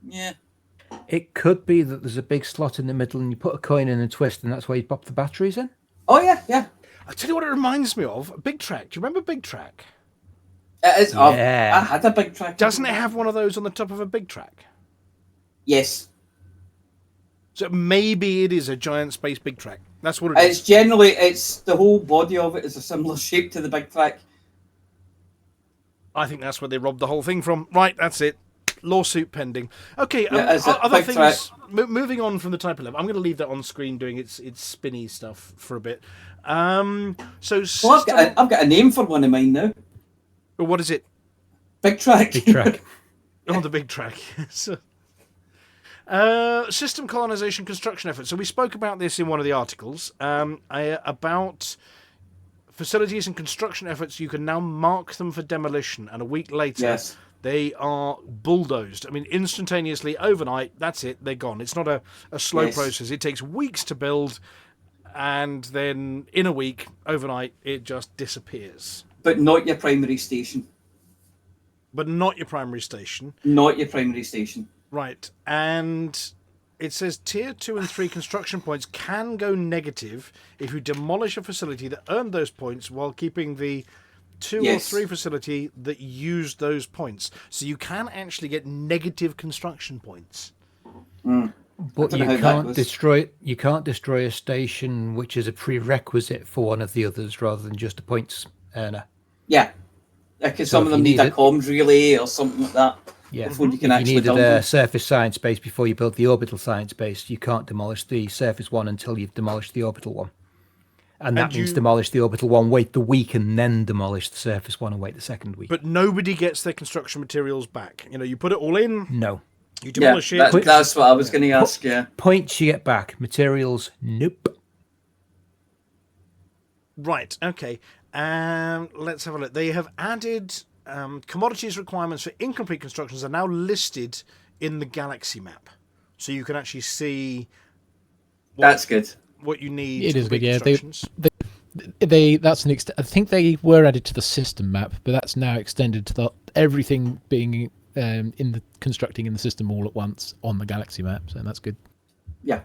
Yeah. It could be that there's a big slot in the middle, and you put a coin in and twist, and that's where you pop the batteries in. Oh yeah. I tell you what, it reminds me of Big Track. Do you remember Big Track? It is. Yeah. I had a Big Track. Doesn't it have one of those on the top of a Big Track? Yes. So maybe it is a giant space Big Track. That's what it is. It's the whole body of it is a similar shape to the Big Track. I think that's where they robbed the whole thing from. Right, that's it. Lawsuit pending. Okay, Yeah, other things. Moving on from the Type 11, I'm going to leave that on screen doing its spinny stuff for a bit. Well, I've got a name for one of mine now. What is it? Big Track. Big Track. Oh, the Big Track. System colonization construction efforts. So we spoke about this in one of the articles about facilities and construction efforts. You can now mark them for demolition, and a week later they are bulldozed. I mean, instantaneously, overnight, that's it, they're gone. It's not a slow process. It takes weeks to build, and then in a week, overnight, it just disappears. But not your primary station. Not your primary station. Right. And it says Tier 2 and 3 construction points can go negative if you demolish a facility that earned those points while keeping the 2 or 3 facility that used those points. So you can actually get negative construction points. But you can't destroy a station which is a prerequisite for one of the others rather than just a points earner. Yeah. Because some of them need a comms relay or something like that. Yeah, before you can if actually you needed build a them. surface science base before you build the orbital science base, you can't demolish the surface one until you've demolished the orbital one. And that means demolish the orbital one, wait the week, and then demolish the surface one and wait the second week. But nobody gets their construction materials back. You put it all in. No. You demolish it. That's what I was going to ask, Points you get back. Materials, nope. Right, okay. Let's have a look. They have added commodities requirements for incomplete constructions are now listed in the galaxy map. So you can actually see that's good. What you need. It is good, yeah. I think they were added to the system map, but that's now extended to everything being constructing in the system all at once on the galaxy map, so that's good. Yeah.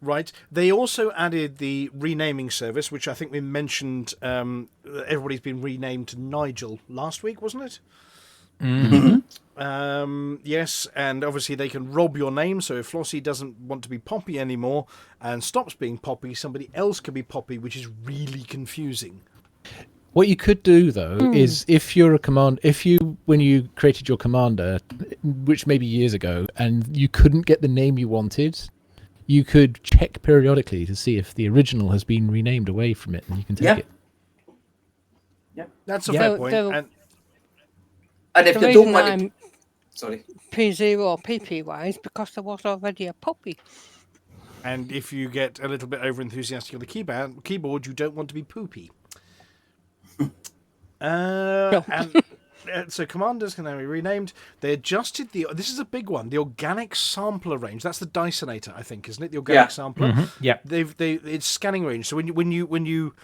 Right. They also added the renaming service, which I think we mentioned. Everybody's been renamed to Nigel last week, wasn't it? Mm-hmm. Yes, and obviously they can rob your name. So if Flossy doesn't want to be Poppy anymore and stops being Poppy, somebody else can be Poppy, which is really confusing. What you could do though is when you created your commander, which maybe years ago, and you couldn't get the name you wanted, you could check periodically to see if the original has been renamed away from it, and you can take it. Yeah, that's a fair point. And if they don't want it, sorry, P0 or PP wise, because there was already a Poppy. And if you get a little bit over enthusiastic on the keyboard, you don't want to be Poopy. So commanders can now be renamed. They adjusted this is a big one, the organic sampler range. That's the Dysonator, I think, isn't it? The organic sampler. Mm-hmm. Yeah. It's scanning range. So when you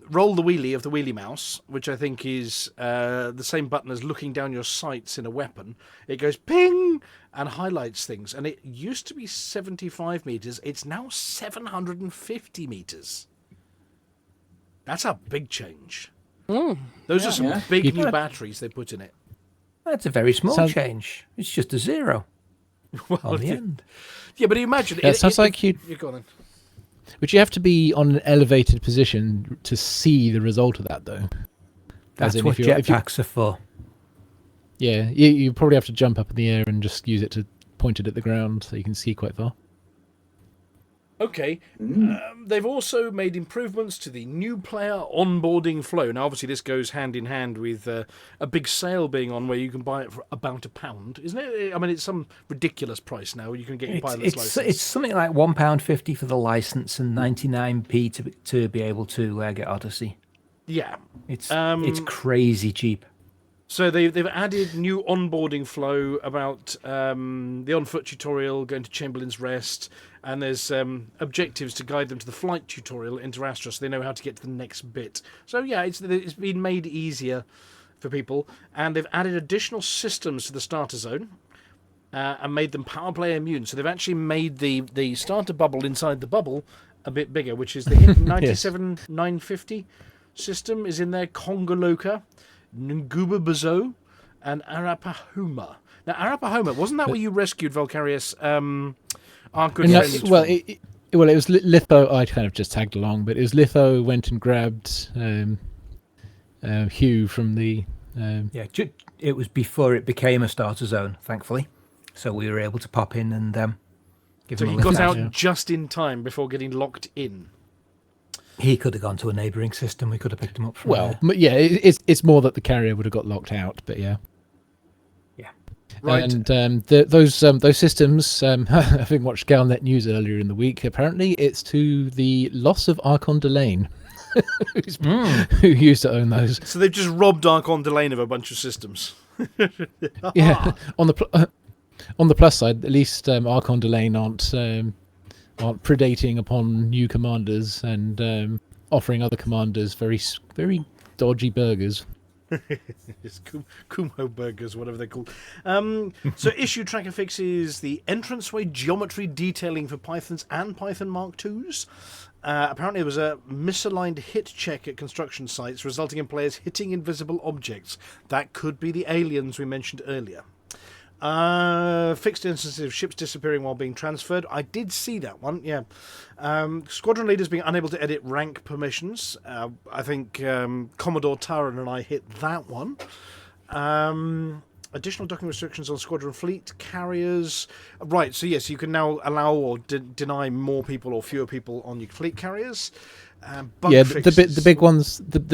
roll the wheelie of the wheelie mouse, which I think is the same button as looking down your sights in a weapon, it goes ping and highlights things. And it used to be 75 meters. It's now 750 meters. That's a big change. Those are some big new batteries they put in it. That's a very small change. It's just a 0 on the end. Yeah, but imagine it sounds like you'd go on. But you have to be on an elevated position to see the result of that, though. That's what jetpacks are for. Yeah, you probably have to jump up in the air and just use it to point it at the ground so you can see quite far. Okay. They've also made improvements to the new player onboarding flow. Now, obviously, this goes hand in hand with a big sale being on where you can buy it for about £1, isn't it? I mean, it's some ridiculous price now. You can get your pilot's license. It's something like £1.50 for the license and 99p to be able to get Odyssey. Yeah. It's crazy cheap. So they've added new onboarding flow about the on-foot tutorial, going to Chamberlain's Rest, and there's objectives to guide them to the flight tutorial into Astra, so they know how to get to the next bit. So yeah, it's been made easier for people, and they've added additional systems to the starter zone and made them power play immune. So they've actually made the starter bubble inside the bubble a bit bigger, which is the hit 97-950 system is in there. Congoloka, Nguba Bazo, and Arapahoma. Now, Arapahoma, wasn't that where you rescued Vulkarius? Our good friend. Well, it was Litho. I kind of just tagged along, but it was Litho went and grabbed Hugh from the. It was before it became a starter zone, thankfully, so we were able to pop in and give So him a he lift got out just in time before getting locked in. He could have gone to a neighbouring system. We could have picked him up from there. Yeah, it's more that the carrier would have got locked out, but yeah. Right. And those systems, having watched Galnet News earlier in the week, apparently it's to the loss of Archon Delane, who used to own those. So they've just robbed Archon Delane of a bunch of systems. Yeah. On the plus side, at least Archon Delane aren't predating upon new commanders and offering other commanders very dodgy burgers. It's Kumho burgers, whatever they're called. So issue tracker fixes the entranceway geometry detailing for Pythons and Python Mark IIs. Apparently there was a misaligned hit check at construction sites, resulting in players hitting invisible objects. That could be the aliens we mentioned earlier. Fixed instances of ships disappearing while being transferred. I did see that one, yeah. Squadron leaders being unable to edit rank permissions. I think Commodore Taran and I hit that one. Additional docking restrictions on squadron fleet carriers. Right, so yes, you can now allow or deny more people or fewer people on your fleet carriers. The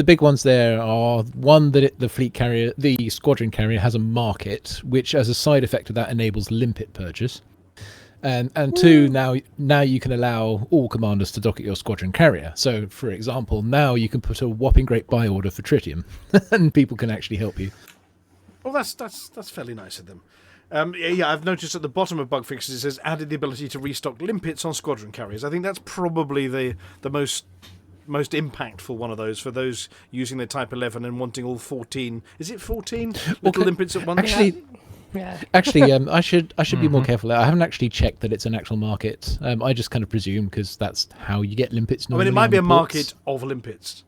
big ones there are one that the squadron carrier has a market, which as a side effect of that enables limpet purchase, and two, now you can allow all commanders to dock at your squadron carrier. So, for example, now you can put a whopping great buy order for tritium, and people can actually help you. Well, that's fairly nice of them. I've noticed at the bottom of bug fixes it says added the ability to restock limpets on squadron carriers. I think that's probably the most impactful one of those for those using the Type 11 and wanting all 14. Is it 14 little limpets at one? Actually, I should be more careful. I haven't actually checked that it's an actual market. I just kind of presume because that's how you get limpets. I mean, it might be a market of limpets.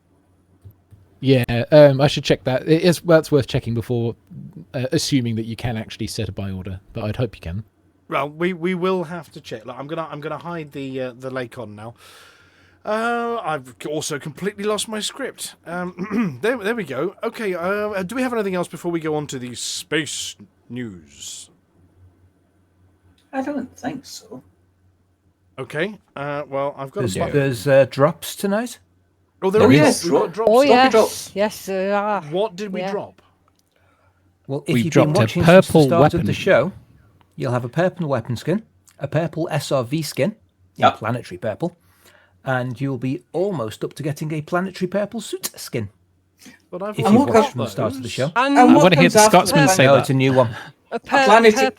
Yeah, I should check that. It's worth checking before assuming that you can actually set a buy order. But I'd hope you can. Well, we will have to check. Look, I'm gonna hide the Lacon now. I've also completely lost my script. There we go. Okay, do we have anything else before we go on to the space news? I don't think so. Okay, well, I've got There's drops tonight? Oh, there is. We've got drops. Oh, yes. drops. Yes, there are. What did we drop? Well, if We you've been dropped a watching since the purple start weapon. of the show, you'll have a purple weapon skin, a purple SRV skin, Yep. planetary purple, and you'll be almost up to getting a planetary purple suit skin. But I've If And you've what watched comes- from the start of the show. And And I what want to hear comes the after Scotsman the say No, that. it's a new one. a planetary-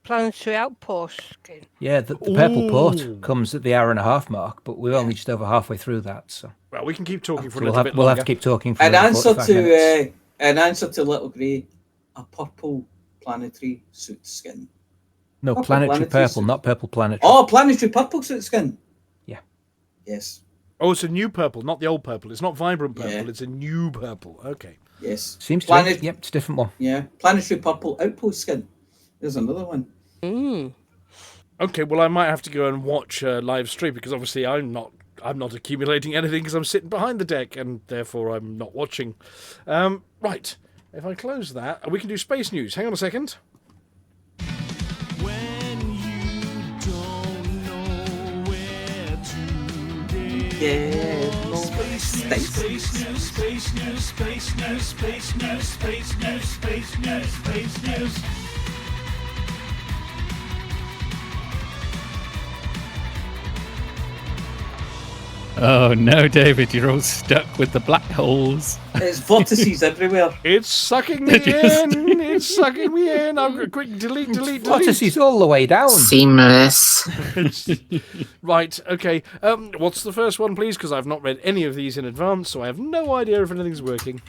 planetary outpost skin. Yeah, the purple port comes at the hour and a half mark, but we're only just over halfway through that. So Well, we can keep talking for a we'll little have, bit we'll longer. have to keep talking for An another answer 45 minutes. to Little Grey, a purple planetary suit skin. No, purple planetary planetary purple, suit. not purple planetary. Oh, planetary purple suit skin. Yeah. Yes. Oh, it's a new purple, not the old purple. It's not vibrant purple. Yeah. It's a new purple. Okay. Yes. Seems to Planet- be. Yep, it's a different one. Yeah. Planetary purple outpost skin. There's another one. Okay. Well, I might have to go and watch live stream because obviously I'm not accumulating anything because I'm sitting behind the deck and therefore I'm not watching. Right. If I close that, we can do space news. Hang on a second. Yeah. Oh no, David, you're all stuck with the black holes. It's vortices everywhere. It's sucking me in. It's sucking me in. I'm going to quick delete. Vortices all the way down. Seamless. Right, okay. What's the first one, please? Because I've not read any of these in advance, so I have no idea if anything's working.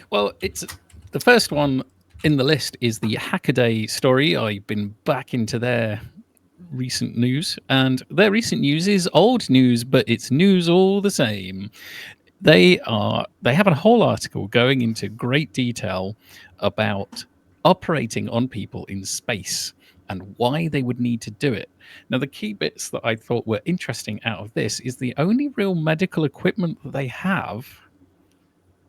Well, it's the first one in the list is the Hackaday story. I've been back into their recent news, and their recent news is old news, but it's news all the same. They have a whole article going into great detail about operating on people in space and why they would need to do it. Now, the key bits that I thought were interesting out of this is the only real medical equipment that they have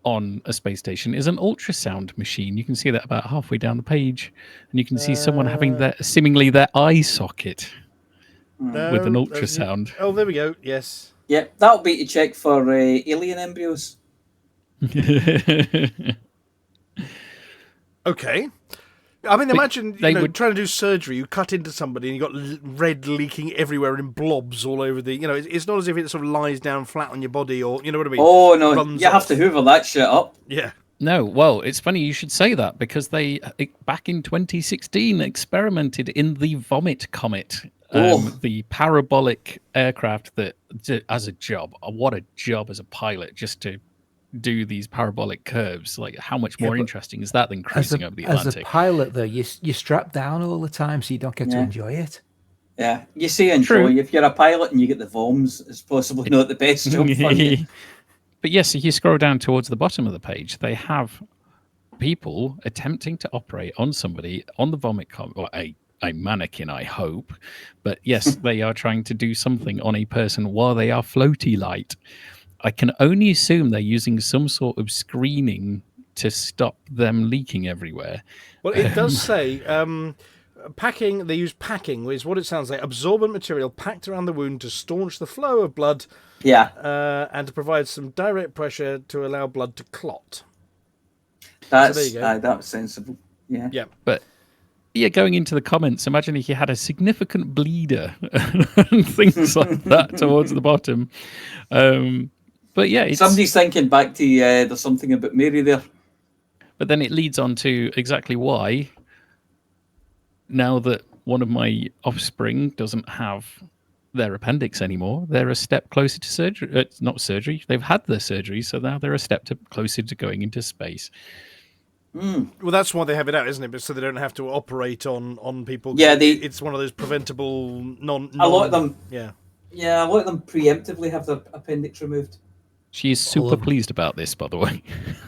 on a space station is an ultrasound machine. You can see that about halfway down the page, and you can see someone having seemingly their eye socket with an ultrasound. Oh, there we go. Yes. Yep, that'll be to check for alien embryos. Okay. I mean, imagine trying to do surgery. You cut into somebody and you got red leaking everywhere in blobs all over the. It's not as if it sort of lies down flat on your body, or you know what I mean. Oh no, you have to hoover that shit up. Yeah. No, well, it's funny you should say that, because they back in 2016 experimented in the Vomit Comet, the parabolic aircraft that, as a job, what a job as a pilot, just to do these parabolic curves. Like, how much more interesting is that than cruising over the Atlantic? As a pilot, though, you're strapped down all the time, so you don't get to enjoy it. Yeah, you say enjoy. If you're a pilot and you get the VOMs, it's possibly not the best job for you. But yes, if you scroll down towards the bottom of the page, they have people attempting to operate on somebody on the Vomit Comet, or a mannequin, I hope. But yes, they are trying to do something on a person while they are floaty light. I can only assume they're using some sort of screening to stop them leaking everywhere. Well, it does say packing. They use packing, is what it sounds like. Absorbent material packed around the wound to staunch the flow of blood. Yeah. And to provide some direct pressure to allow blood to clot. That's so there you go. That's sensible. Yeah. Yeah. But yeah, going into the comments, imagine if you had a significant bleeder and things like that towards the bottom. But yeah, somebody's thinking back to there's something about Mary there. But then it leads on to exactly why, now that one of my offspring doesn't have their appendix anymore, they're a step closer to surgery. Not surgery. They've had their surgery, so now they're a step closer to going into space. Well, that's why they have it out, isn't it? But so they don't have to operate on people. Yeah, it's one of those preventable A lot of them. Yeah. Yeah, a lot of them preemptively have their appendix removed. She is super pleased about this, by the way.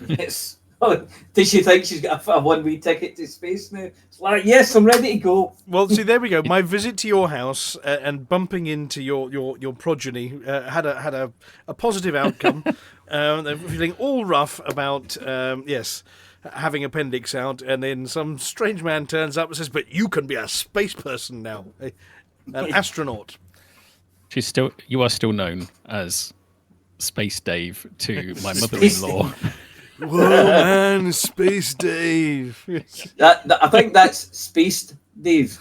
Yes. Oh, does she think she's got a one-way ticket to space now? It's like, yes, I'm ready to go. Well, see, there we go. My visit to your house and bumping into your progeny had a positive outcome. They're feeling all rough about having appendix out, and then some strange man turns up and says, "But you can be a space person now, an astronaut." You are still known as Space Dave to my mother-in-law. Whoa, man, Space Dave. I think that's Space Dave.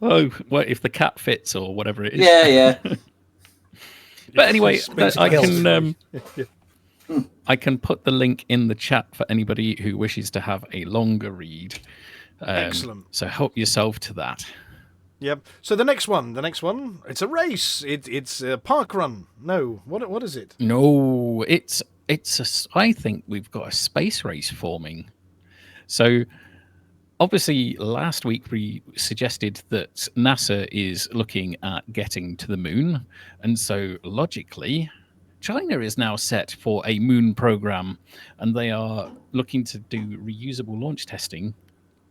Oh, well, if the cat fits or whatever it is. Yeah. But anyway, I can put the link in the chat for anybody who wishes to have a longer read. Excellent. So help yourself to that. Yep. So the next one, it's a race. It's a park run. No, what is it? No, I think we've got a space race forming. So obviously last week we suggested that NASA is looking at getting to the moon. And so logically, China is now set for a moon program, and they are looking to do reusable launch testing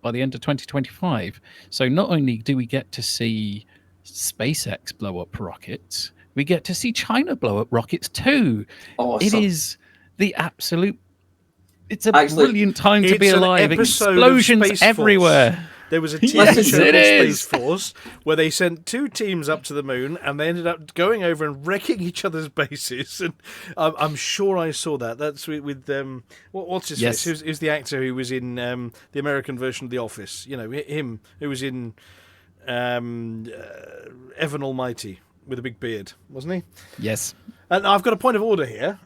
by the end of 2025. So not only do we get to see SpaceX blow up rockets, we get to see China blow up rockets too. Awesome. It is the absolute... It's a brilliant time to be alive. Explosions everywhere. There was a TV show on Space Force where they sent two teams up to the moon, and they ended up going over and wrecking each other's bases. And I'm sure I saw that. That's with what's his face? Who's the actor who was in the American version of The Office? You know, him who was in Evan Almighty. with a big beard, wasn't he? Yes. And I've got a point of order here.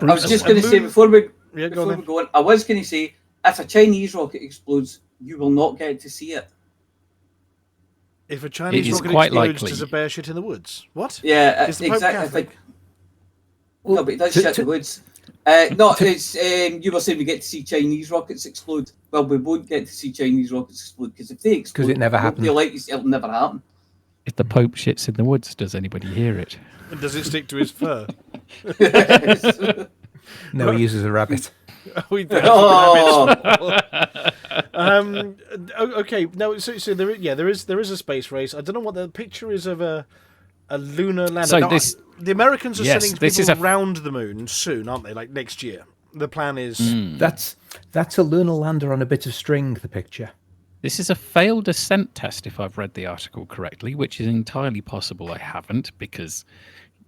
I was just going to say before we go on. go on, I was going to say if a Chinese rocket explodes, you will not get to see it. If a Chinese is rocket quite explodes, likely. does a bear shit in the woods? What? Yeah, Is the Pope exactly. Catholic? No, but it does shit the woods. It's you were saying we get to see Chinese rockets explode. Well, we won't get to see Chinese rockets explode because if they explode, it never happened. It'll never happen. If the Pope shits in the woods, does anybody hear it? And does it stick to his fur? No, he uses a rabbit. Okay. No. So there is a space race. I don't know what the picture is of a lunar lander. So Now, this- the Americans are Yes, sending this people is around the moon soon, aren't they? Like next year. The plan is. That's a lunar lander on a bit of string, the picture. This is a failed ascent test, if I've read the article correctly, which is entirely possible I haven't, because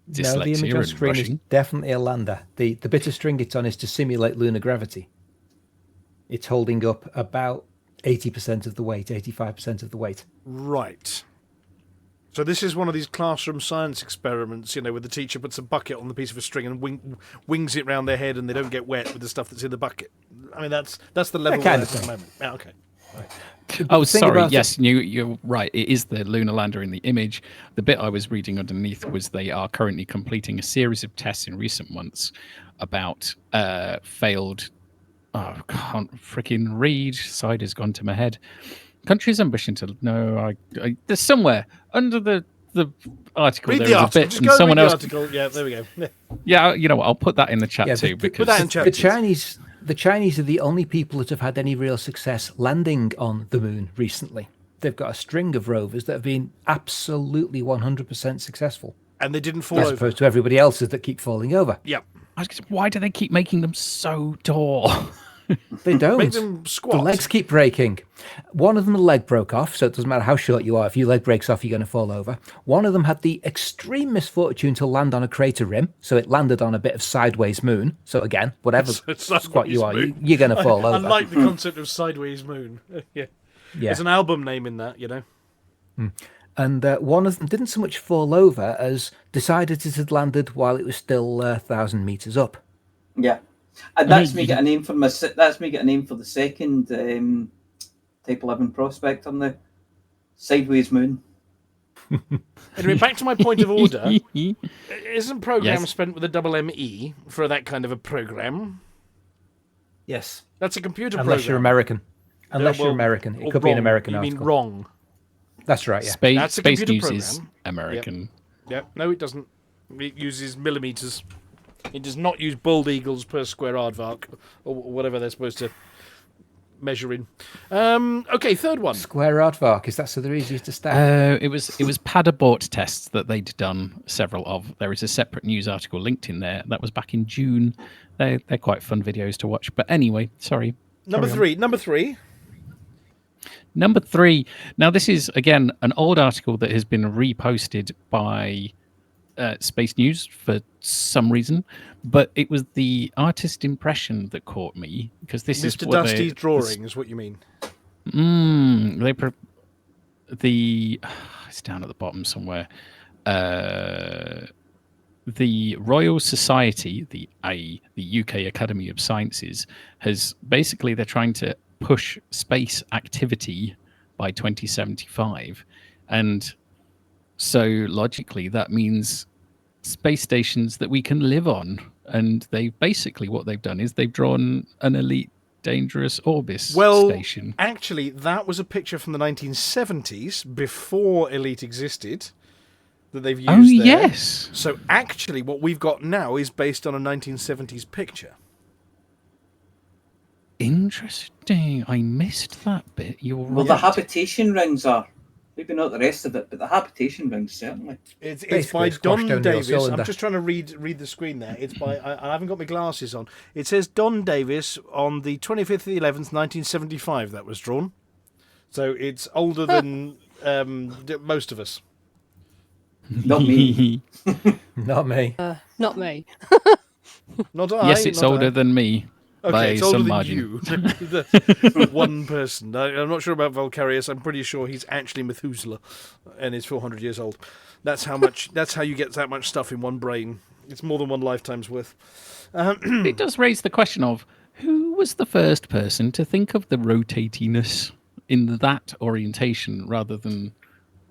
No, the dyslexia image on and screen is rushing. definitely a lander. The bit of string it's on is to simulate lunar gravity. It's holding up about 80% of the weight, 85% of the weight. Right. So this is one of these classroom science experiments, where the teacher puts a bucket on the piece of a string and wings it round their head, and they don't get wet with the stuff that's in the bucket. I mean, that's the level That kind we're of at the thing. moment. Yeah, okay. Oh, The thing sorry. about Yes, you're right. It is the lunar lander in the image. The bit I was reading underneath was they are currently completing a series of tests in recent months about failed. Oh, I can't freaking read. Side has gone to my head. Country's ambition to there's somewhere under the article. Read there the is article. a bit, Just and go someone read the else. article. Yeah, there we go. Yeah. Yeah, you know what? I'll put that in the chat Yeah, too because put that in chat. The Chinese are the only people that have had any real success landing on the moon recently. They've got a string of rovers that have been absolutely 100% successful, And they didn't fall as over. opposed to everybody else's that keep falling over. Yeah. why do they keep making them so tall? They don't. Make them squat. The legs keep breaking. One of them, the leg broke off, so it doesn't matter how short you are. If your leg breaks off, you're going to fall over. One of them had the extreme misfortune to land on a crater rim, so it landed on a bit of sideways moon. So again, whatever squat you are, you're going to fall over. I like the concept of sideways moon. Yeah. There's an album name in that, And one of them didn't so much fall over as decided it had landed while it was still 1,000 meters up. Yeah, and that's me get a name for the second Type 11 prospect on the sideways moon. Anyway, back to my point of order. Isn't program Yes. spent with a double ME for that kind of a program? Yes. That's a computer Unless program. you're American. Unless you're well, American. It or could be an wrong. American You article. mean wrong? That's right, yeah. That's a Space computer News is program. American. Yep. No, it doesn't. It uses millimeters. It does not use bald eagles per square aardvark or whatever they're supposed to measure in. Okay, third one. Square aardvark, is that so they're easier to stack? It was Padabort tests that they'd done several of. There is a separate news article linked in there. That was back in June. They're quite fun videos to watch. But anyway, sorry. Number three. Number 3. Now, this is, again, an old article that has been reposted by Space News for some reason, but it was the artist impression that caught me, because this is Mr. what Dusty's drawing is what you mean. it's down at the bottom somewhere. The Royal Society, the UK Academy of Sciences, has basically, they're trying to push space activity by 2075, and so logically that means space stations that we can live on. And they basically, what they've done is they've drawn an elite dangerous Orbis station. Actually, that was a picture from the 1970s before Elite existed that they've used there. Yes. So actually what we've got now is based on a 1970s picture. Interesting. I missed that bit. You're right. Well, the habitation rings are. Maybe not the rest of it, but the habitation rings certainly. It's Basically, by it's squashed Don down your Davis. cylinder. I'm just trying to read the screen there. It's by I haven't got my glasses on. It says Don Davis on the 25th of the 11th, 1975. That was drawn. So it's older than most of us. Not me. Not me. Not me. Not I. Yes, it's not older I. than me. by it's older some than margin. you. That's one person. I'm not sure about Vulkarius. I'm pretty sure he's actually Methuselah, and is 400 years old. That's how much. That's how you get that much stuff in one brain. It's more than one lifetime's worth. It does raise the question of who was the first person to think of the rotatiness in that orientation rather than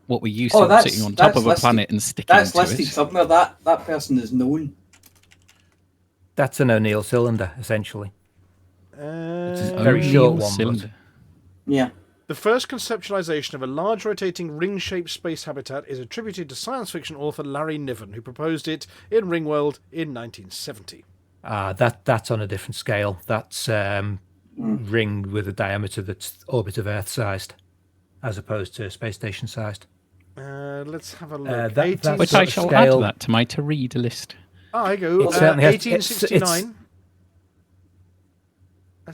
what we used to sitting on top of a planet and sticking that's to listed it. somewhere. That person is known. That's an O'Neill cylinder, essentially. It's a very short one. Cylinder. Yeah. The first conceptualization of a large rotating ring-shaped space habitat is attributed to science fiction author Larry Niven, who proposed it in Ringworld in 1970. That's on a different scale. That's ring with a diameter that's orbit of Earth sized, as opposed to space station sized. Let's have a look. That Which I shall add that to my to-read list. Oh, I go. It certainly has- 1869.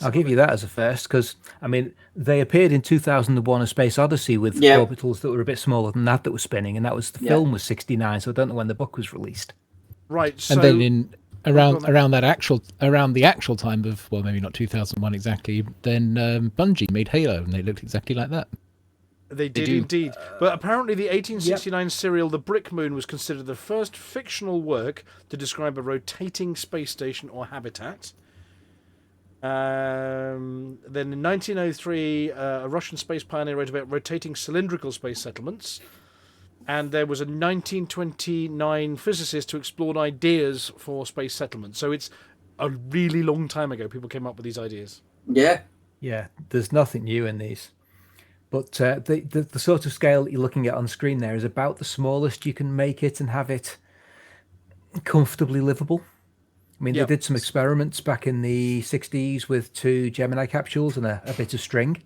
I'll give you that as a first, because, I mean, they appeared in 2001 A Space Odyssey with orbitals that were a bit smaller than that were spinning, and that was the film was 69, so I don't know when the book was released. Right, so... And then around the actual time of, well, maybe not 2001 exactly, then Bungie made Halo, and they looked exactly like that. They did indeed. But apparently the 1869 serial The Brick Moon was considered the first fictional work to describe a rotating space station or habitat. Then in 1903, a Russian space pioneer wrote about rotating cylindrical space settlements. And there was a 1929 physicist who explored ideas for space settlements. So it's a really long time ago people came up with these ideas. Yeah. Yeah, there's nothing new in these. But the sort of scale that you're looking at on screen there is about the smallest you can make it and have it comfortably livable. I mean, they did some experiments back in the 60s with 2 Gemini capsules and a bit of string.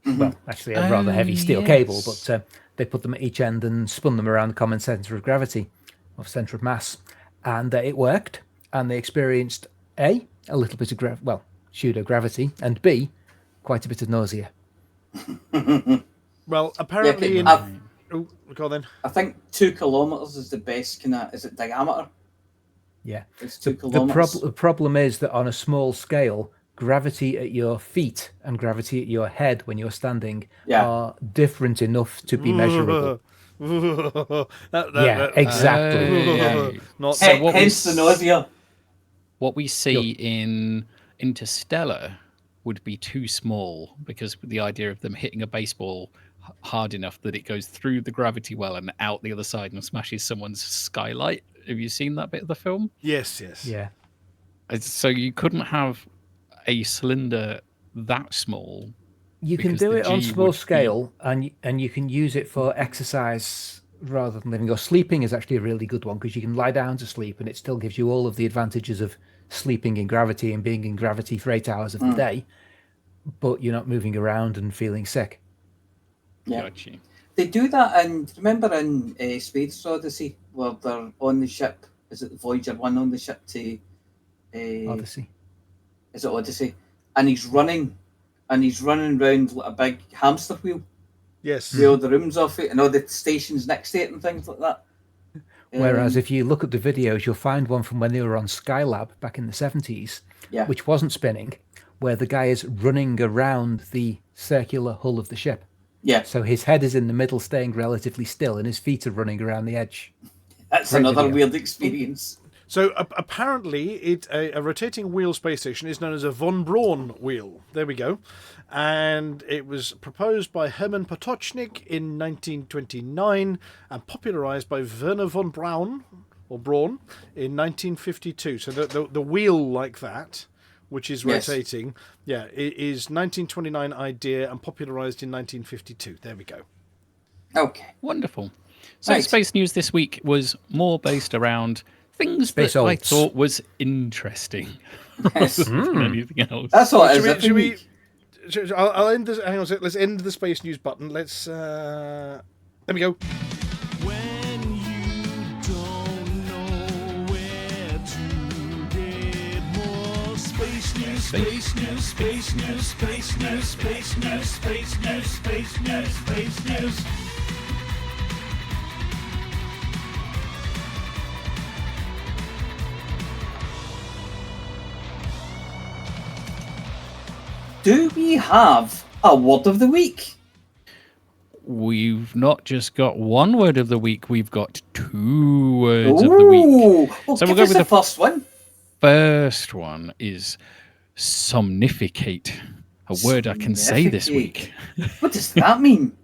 Mm-hmm. Well, actually a rather heavy steel cable, but they put them at each end and spun them around the common centre of gravity, or centre of mass. And it worked, and they experienced A, a little bit of, pseudo-gravity, and B, quite a bit of nausea. Well, apparently go on then. I think 2 kilometres is the best is it diameter? Yeah. It's 2 kilometres. The problem is that on a small scale, gravity at your feet and gravity at your head when you're standing are different enough to be measurable. Exactly. Not hence the nausea. What we see in Interstellar would be too small, because the idea of them hitting a baseball hard enough that it goes through the gravity well and out the other side and smashes someone's skylight. Have you seen that bit of the film? Yes. Yeah. So you couldn't have a cylinder that small. You can do it on small scale, and you can use it for exercise rather than living. Or sleeping is actually a really good one, because you can lie down to sleep and it still gives you all of the advantages of sleeping in gravity and being in gravity for 8 hours of the day, but you're not moving around and feeling sick. Yeah. Gotcha. They do that remember in Space Odyssey, where they're on the ship, is it the Voyager 1 on the ship to... Odyssey. Is it Odyssey? And he's running around like a big hamster wheel. Yes. With all the rooms off it and all the stations next to it and things like that. Whereas if you look at the videos, you'll find one from when they were on Skylab back in the 70s, which wasn't spinning, where the guy is running around the circular hull of the ship. Yeah. So his head is in the middle, staying relatively still, and his feet are running around the edge. That's another weird experience. So apparently, a rotating wheel space station is known as a von Braun wheel. There we go. And it was proposed by Hermann Potocznik in 1929 and popularized by Werner von Braun in 1952. So the wheel like that, which is rotating, is 1929 idea and popularized in 1952. There we go. Okay. Wonderful. So Space News this week was more based around things that I thought was interesting rather than anything else. That's what it is. I'll end this. Hang on a sec. Let's end the Space News button. Let's. There we go. When you don't know where to get more space news, space news, space news, space news, space news, space news, space news, space news. do we have a word of the week? We've not just got one word of the week, we've got 2 words of the week. Well, So give we'll go us with the the first one. First one is somnificate, a word I can say this week. What does that mean?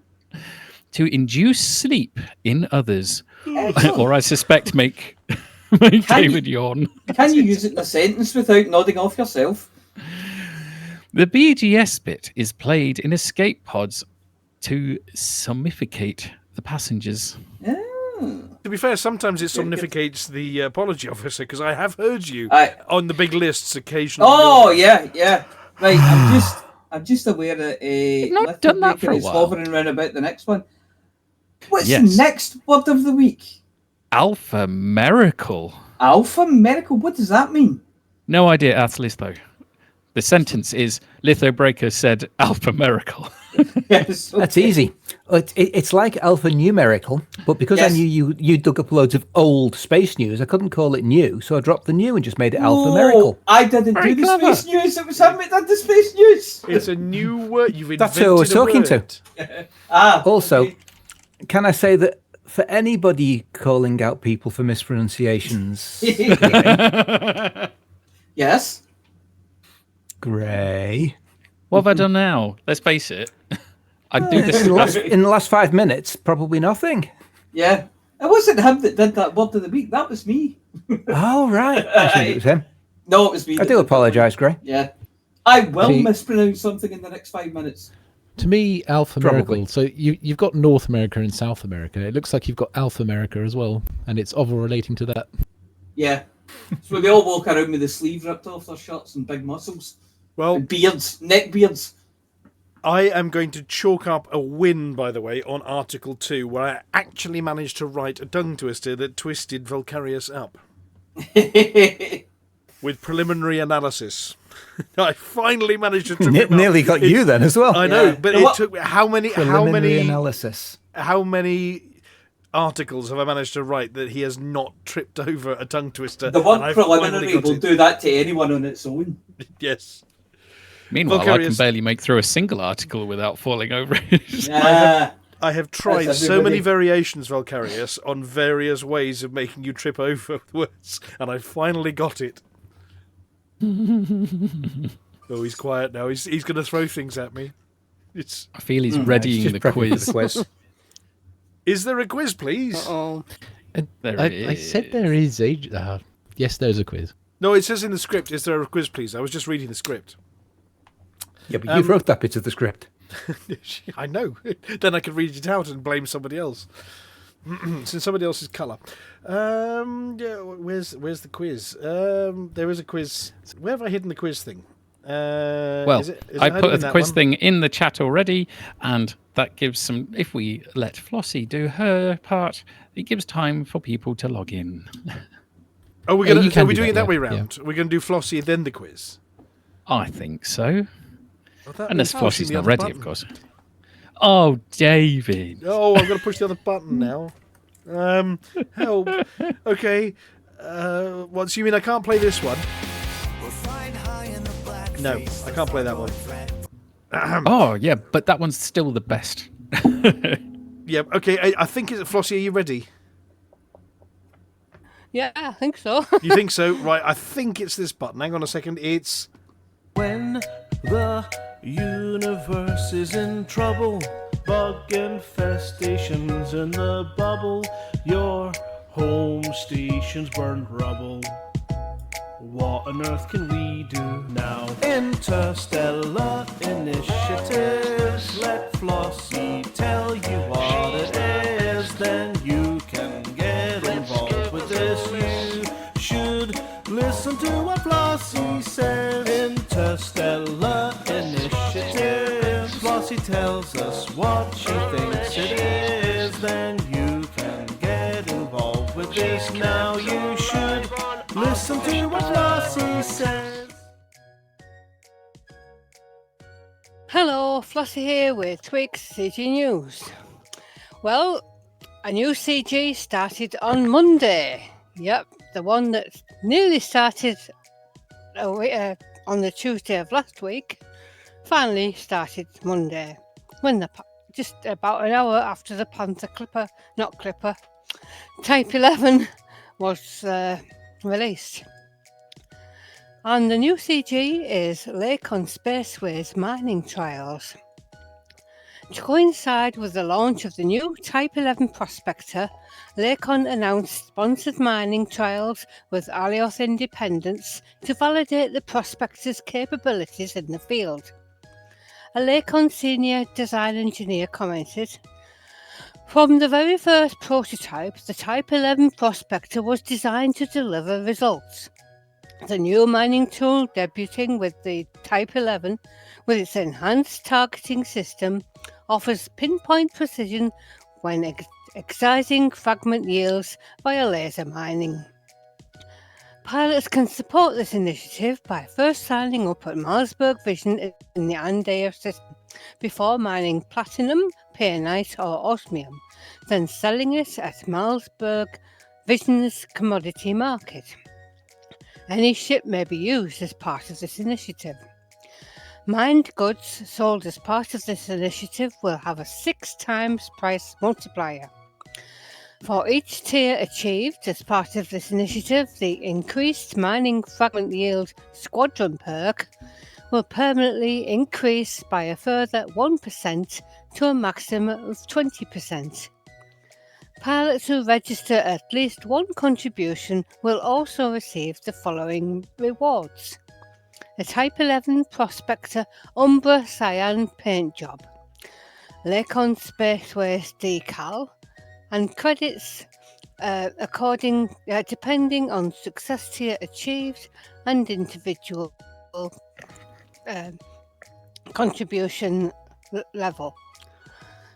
To induce sleep in others, Excellent. or I suspect make David yawn. Can you use it in a sentence without nodding off yourself? The BGS bit is played in escape pods to somnificate the passengers. To be fair, sometimes it somnificates the apology officer, because I have heard you on the big lists occasionally. Oh, yeah. Right, I'm just aware that not done that for a is while. hovering around about the next one. What's Yes. the next word of the week? Alpha miracle. Alpha medical. What does that mean? No idea, Atlas, though. The sentence is, Lithobreaker said alpha miracle. Yes, okay. That's easy. It's like alphanumerical, but because Yes. I knew you dug up loads of old space news, I couldn't call it new, so I dropped the new and just made it alphamerical. I didn't Very do the clever. space news. It was him that did the space news. It's a new word. You've invented That's who I was a talking word. to. Also, Also, can I say that for anybody calling out people for mispronunciations, yes. Gray. What have I done now? Let's face it. I do this. In the last 5 minutes, probably nothing. Yeah. It wasn't him that did that word of the week. That was me. Oh, right. I think it was him. No, it was me. I that do did that. apologise, Gray. Yeah. I will See- mispronounce something in the next 5 minutes. To me, Alpha Probably. Miracle. So you've got North America and South America. It looks like you've got Alpha America as well, and it's over relating to that. Yeah. So they all walk around with the sleeve ripped off their shirts and big muscles. Well, And beards, neck beards. I am going to chalk up a win, by the way, on Article 2, where I actually managed to write a tongue twister that twisted Vulkarius up with preliminary analysis. I finally managed to trip him up. Nearly got you then as well. I know, Yeah. but And it what- took how many Analysis. articles have I managed to write that he has not tripped over a tongue twister? The and word I preliminary finally got will it. do that to anyone on its own. Yes. Meanwhile, I can Vulkarius- barely make through a single article without falling over it. Yeah. I have tried That's so many everybody. variations, Vulkarius, on various ways of making you trip over words, and I finally got it. Oh, he's quiet now. He's going to throw things at me. It's. I feel he's It's readying just the prepping for quiz. the quiz. Is there a quiz, please? Oh, There I it said is. there is a. Yes, there's a quiz. No, it says in the script, is there a quiz, please? I was just reading the script. Yeah, but you wrote that bit of the script. I know. Then I could read it out and blame somebody else. It's in somebody else's colour. Yeah, where's the quiz? There is a quiz. Where have I hidden the quiz thing? Well, is it I hidden put in a that quiz one? thing in the chat already, and that gives some. If we let Flossy do her part, it gives time for people to log in. Oh, we're Yeah, gonna. you can Are we do doing it that, that way yeah, round? We're going to do Flossy and then the quiz. I think so. Well, that Unless means Flossy's pushing the not other ready, button. of course. Oh, David. Oh, I'm going to push the other button now. Help. Okay. What? So you mean I can't play this one? No, I can't play that one. Oh, yeah, but that one's still the best. Yeah. Okay. I think it's Flossie. Are you ready? yeah, I think so. You think so? Right. I think it's this button. Hang on a second. It's. When the universe is in trouble, bug infestations in the bubble, your home station's burned rubble. What on earth can we do now? Interstellar initiatives. Let Flossy tell you what it is. Then you can get involved with this. You should listen to what Flossy says. Interstellar initiatives. Flossy tells us what she thinks it is. Then you can get involved with this. Now you should listen to what Flossy says. Hello, Flossy here with Twig's CG News. Well, a new CG started on Monday. Yep, the one that nearly started on the Tuesday of last week. finally started Monday, when just about an hour after the Panther Type 11 was released. And the new CG is Lacon Spaceway's mining trials. To coincide with the launch of the new Type 11 Prospector, Lacon announced sponsored mining trials with Alios Independence to validate the Prospector's capabilities in the field. A Lacon senior design engineer commented, "From the very first prototype, the Type 11 Prospector was designed to deliver results. The new mining tool debuting with the Type 11 with its enhanced targeting system offers pinpoint precision when excising fragment yields via laser mining. Pilots can support this initiative by first signing up at Malmsberg Vision in the Andea system before mining platinum, painite or osmium, then selling it at Malmsberg Vision's commodity market. Any ship may be used as part of this initiative. Mined goods sold as part of this initiative will have a 6 times price multiplier. For each tier achieved as part of this initiative, the increased mining fragment yield squadron perk will permanently increase by a further 1% to a maximum of 20%. Pilots who register at least one contribution will also receive the following rewards: a Type 11 Prospector Umbra Cyan paint job, Lacon Spaceways decal, and credits depending on success tier achieved and individual contribution level.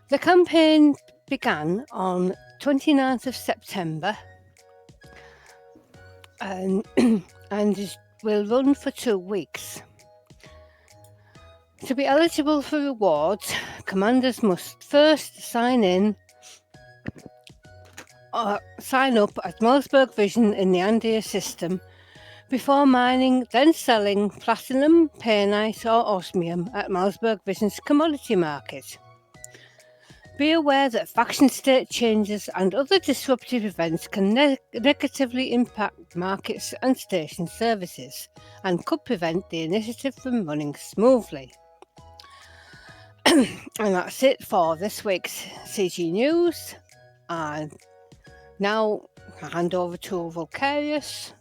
The campaign began on 29th of September and will run for 2 weeks. To be eligible for rewards, commanders must first sign up at Malmsberg Vision in the Andea system before mining, then selling platinum, painite or osmium at Malmsberg Vision's commodity market. Be aware that faction state changes and other disruptive events can negatively impact markets and station services and could prevent the initiative from running smoothly. And that's it for this week's CG News. And now I hand over to Vulkarius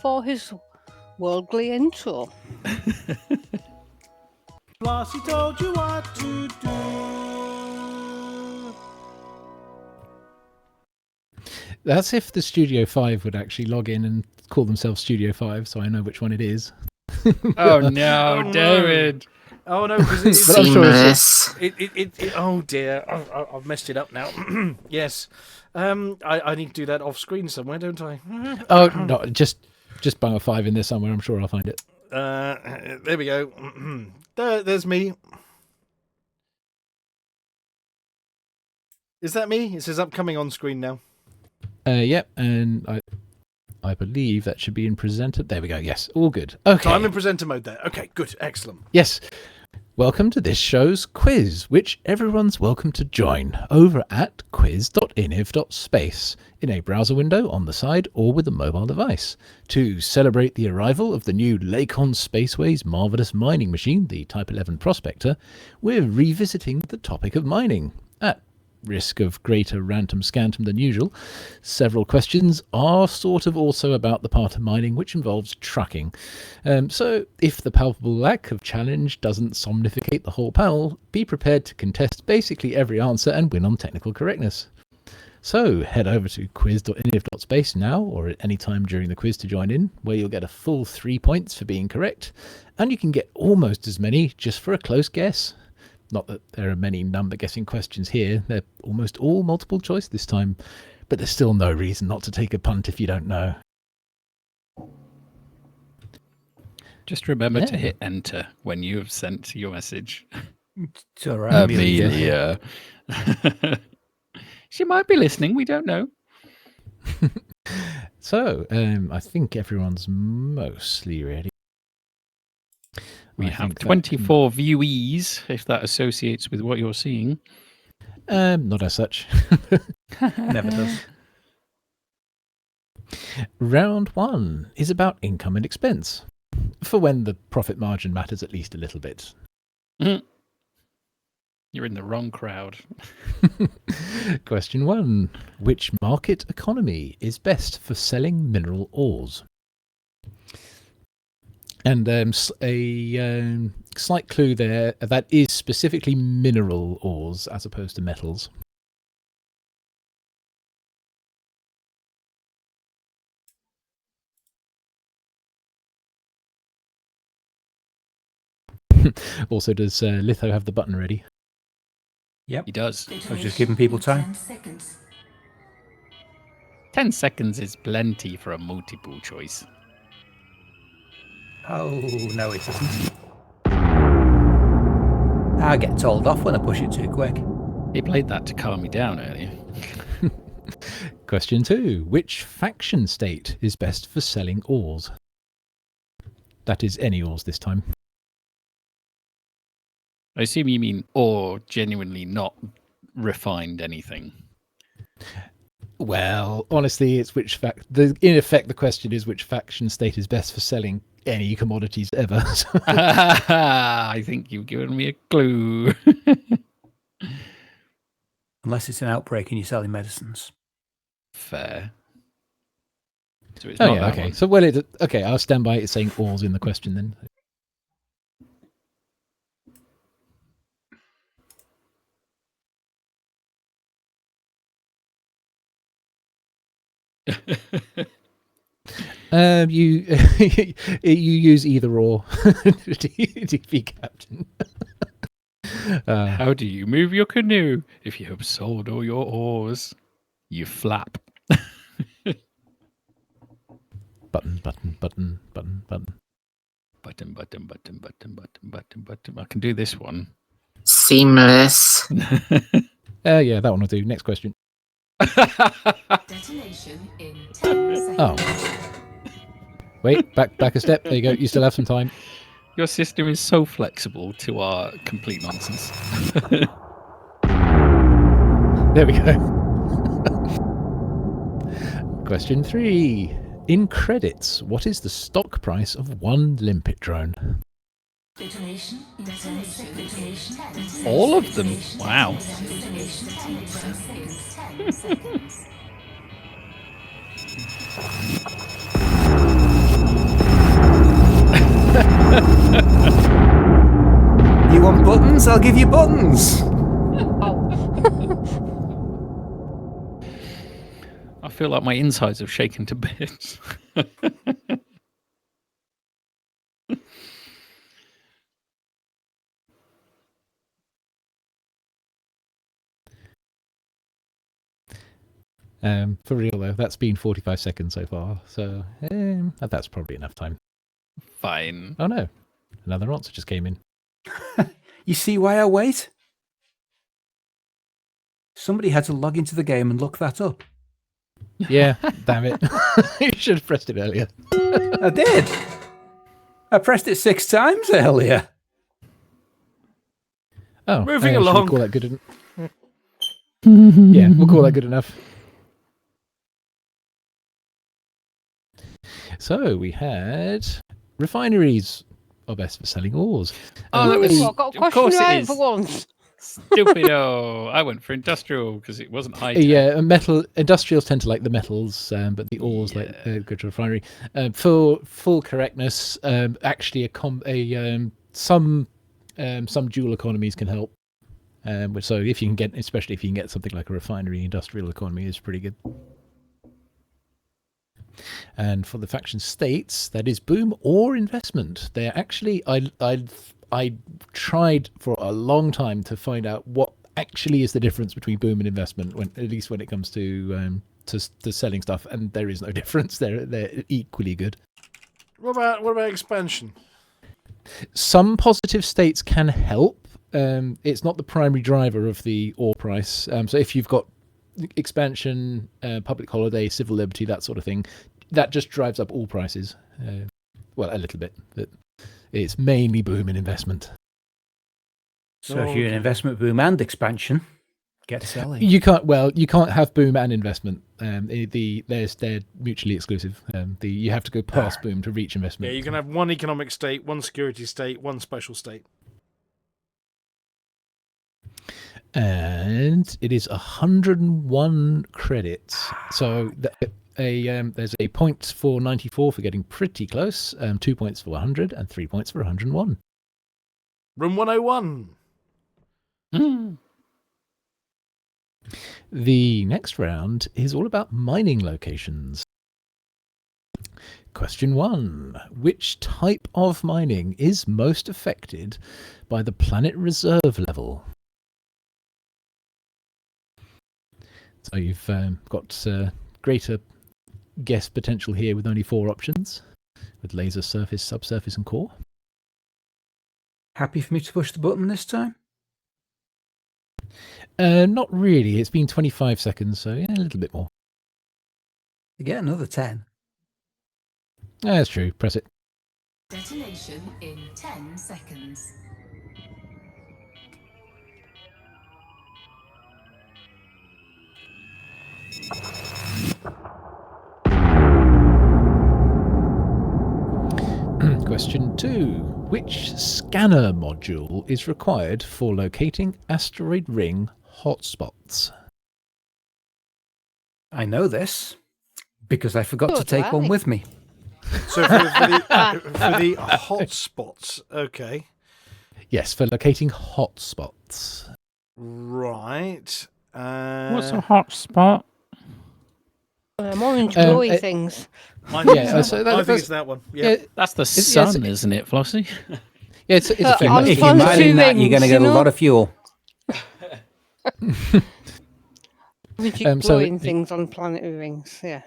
for his worldly intro. Flossy told you what to do. That's if the Studio 5 would actually log in and call themselves Studio 5, so I know which one it is. Oh no, David! Oh no, because it's But I'm sure it's oh dear, I've messed it up now. Yes, I need to do that off screen somewhere, don't I? Oh no, just bung a 5 in there somewhere. I'm sure I'll find it. There we go. There's me. Is that me? It says upcoming on screen now. Yep, and I believe that should be in presenter. There we go. Yes, all good. Okay. So I'm in presenter mode there. Okay, good, excellent. Yes. Welcome to this show's quiz, which everyone's welcome to join over at quiz.iniv.space in a browser window on the side or with a mobile device. To celebrate the arrival of the new Lacon Spaceway's marvellous mining machine, the Type 11 Prospector, we're revisiting the topic of mining. At risk of greater rantum scantum than usual, several questions are sort of also about the part of mining which involves trucking. So if the palpable lack of challenge doesn't somnificate the whole panel, be prepared to contest basically every answer and win on technical correctness. So head over to quiz.iniv.space now or at any time during the quiz to join in, where you'll get a full 3 points for being correct, and you can get almost as many just for a close guess. Not that there are many number guessing questions here, they're almost all multiple choice this time, but there's still no reason not to take a punt if you don't know. Just remember to hit enter when you have sent your message. Amelia. She might be listening, we don't know. So, I think everyone's mostly ready. We I have think that 24 viewees, if that associates with what you're seeing. Not as such. Never does. Round 1 is about income and expense, for when the profit margin matters at least a little bit. You're in the wrong crowd. Question 1. Which market economy is best for selling mineral ores? And a slight clue there, that is specifically mineral ores as opposed to metals. Also, does Litho have the button ready? Yep. He does. I was just giving people time. 10 seconds is plenty for a multiple choice. Oh, no, it isn't. I get told off when I push it too quick. He played that to calm me down earlier. Question 2. Which faction state is best for selling ores? That is any ores this time. I assume you mean or genuinely not refined anything. Well, honestly, it's which in effect, the question is which faction state is best for selling any commodities ever. I think you've given me a clue. Unless it's an outbreak and you're selling medicines. Fair. So it's Oh not yeah, that okay. one. So okay, I'll stand by it saying ores in the question then. You you use either or to be captain. How do you move your canoe if you have sold all your oars? You flap. Button, button, button, button, button. Button, button, button, button, button, button, button. I can do this one. Seamless. Yeah, that one will do. Next question. Detonation in 10 seconds. Oh. Wait, back a step. There you go. You still have some time. Your system is so flexible to our complete nonsense. There we go. Question 3. In credits, what is the stock price of one limpet drone? Detonation in 10 seconds. All of them? Wow. Detonation 10 seconds. 10 seconds. You want buttons? I'll give you buttons. I feel like my insides have shaken to bits. For real though, that's been 45 seconds so far, so that's probably enough time. Fine. Oh no, another answer just came in. You see why I wait? Somebody had to log into the game and look that up. Yeah, damn it. You should have pressed it earlier. I did. I pressed it 6 times earlier. Oh, Moving should we along. call that good yeah, we'll call that good enough. So we had refineries are best for selling ores. Oh, that was. Ooh, I've got a Of question course it right is. for once. Stupido. I went for industrial because it wasn't high tech. Yeah, industrials tend to like the metals, but the ores like go to refinery. For full correctness, actually some dual economies can help. So if you can get, especially if you can get something like a refinery, industrial economy is pretty good. And for the faction states, that is boom or investment. They're actually, I tried for a long time to find out what actually is the difference between boom and investment, at least when it comes to selling stuff, and there is no difference. They're equally good. What about expansion? Some positive states can help. It's not the primary driver of the ore price. So if you've got expansion, public holiday, civil liberty, that sort of thing, that just drives up all prices. Well, a little bit, but It's mainly boom and investment. So if you're an investment boom and expansion, get selling. You can't have boom and investment. They're mutually exclusive. You have to go past boom to reach investment. Yeah, you can have one economic state, one security state, one special state. And it is 101 credits. So there's a point for 94 for getting pretty close, 2 points for 100, and 3 points for 101. Room 101. The next round is all about mining locations. Question 1. Which type of mining is most affected by the planet reserve level? So you've got greater guess potential here with only 4 options, with laser, surface, subsurface and core. Happy for me to push the button this time? Not really. It's been 25 seconds, so yeah, a little bit more. You get another 10. That's true. Press it. Detonation in 10 seconds. Question 2. Which scanner module is required for locating asteroid ring hotspots? I know this because I forgot to take one with me. So for the hotspots, okay. Yes, for locating hotspots. Right. What's a hotspot? Orange glowy things. I think that's it's that one. Yeah. That's the sun, isn't it, Flossy? Yeah, it's If you're mining that, you're going to get a lot of fuel. Glowing things on planetary rings, yeah.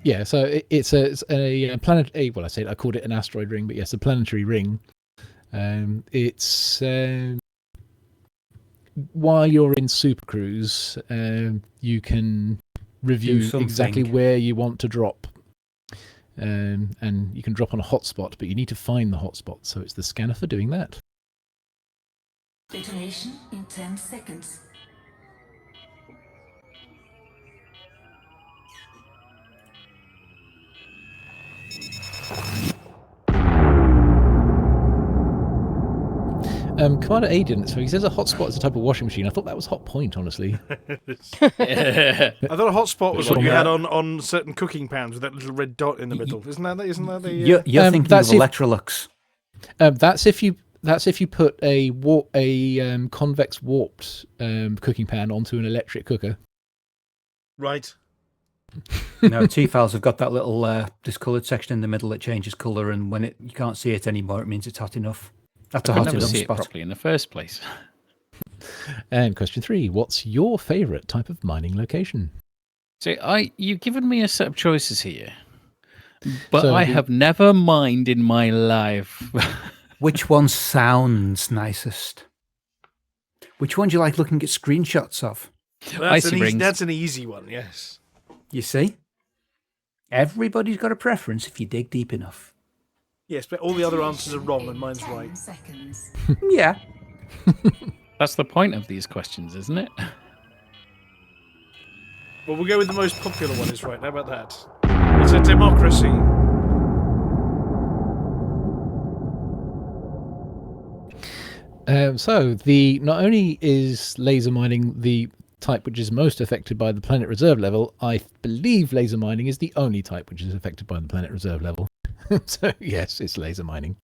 Yeah, so it's a planet. Well, I called it an asteroid ring, but yes, a planetary ring. It's while you're in Super Cruise, you can review exactly where you want to drop, and you can drop on a hotspot, but you need to find the hotspot. So it's the scanner for doing that. Detonation in 10 seconds. Commander A didn't. So he says a hotspot is a type of washing machine. I thought that was hot point, honestly. I thought a hotspot was what you had on certain cooking pans with that little red dot in the middle. Isn't that the? You're thinking of Electrolux. That's if you put a convex warped cooking pan onto an electric cooker. Right. No, T-files have got that little discoloured section in the middle that changes colour, and when you can't see it anymore, it means it's hot enough. That's a hot enough see spot. it properly in the first place. And question 3: what's your favourite type of mining location? So you've given me a set of choices here, but I have never mined in my life. Which one sounds nicest? Which one do you like looking at screenshots of? That's an easy one, yes. You see? Everybody's got a preference if you dig deep enough. Yes, but all the other answers are wrong and mine's right. Yeah. That's the point of these questions, isn't it? Well, we'll go with the most popular one is right. How about that? It's a democracy. So not only is laser mining the type which is most affected by the planet reserve level, I believe laser mining is the only type which is affected by the planet reserve level. So yes, it's laser mining.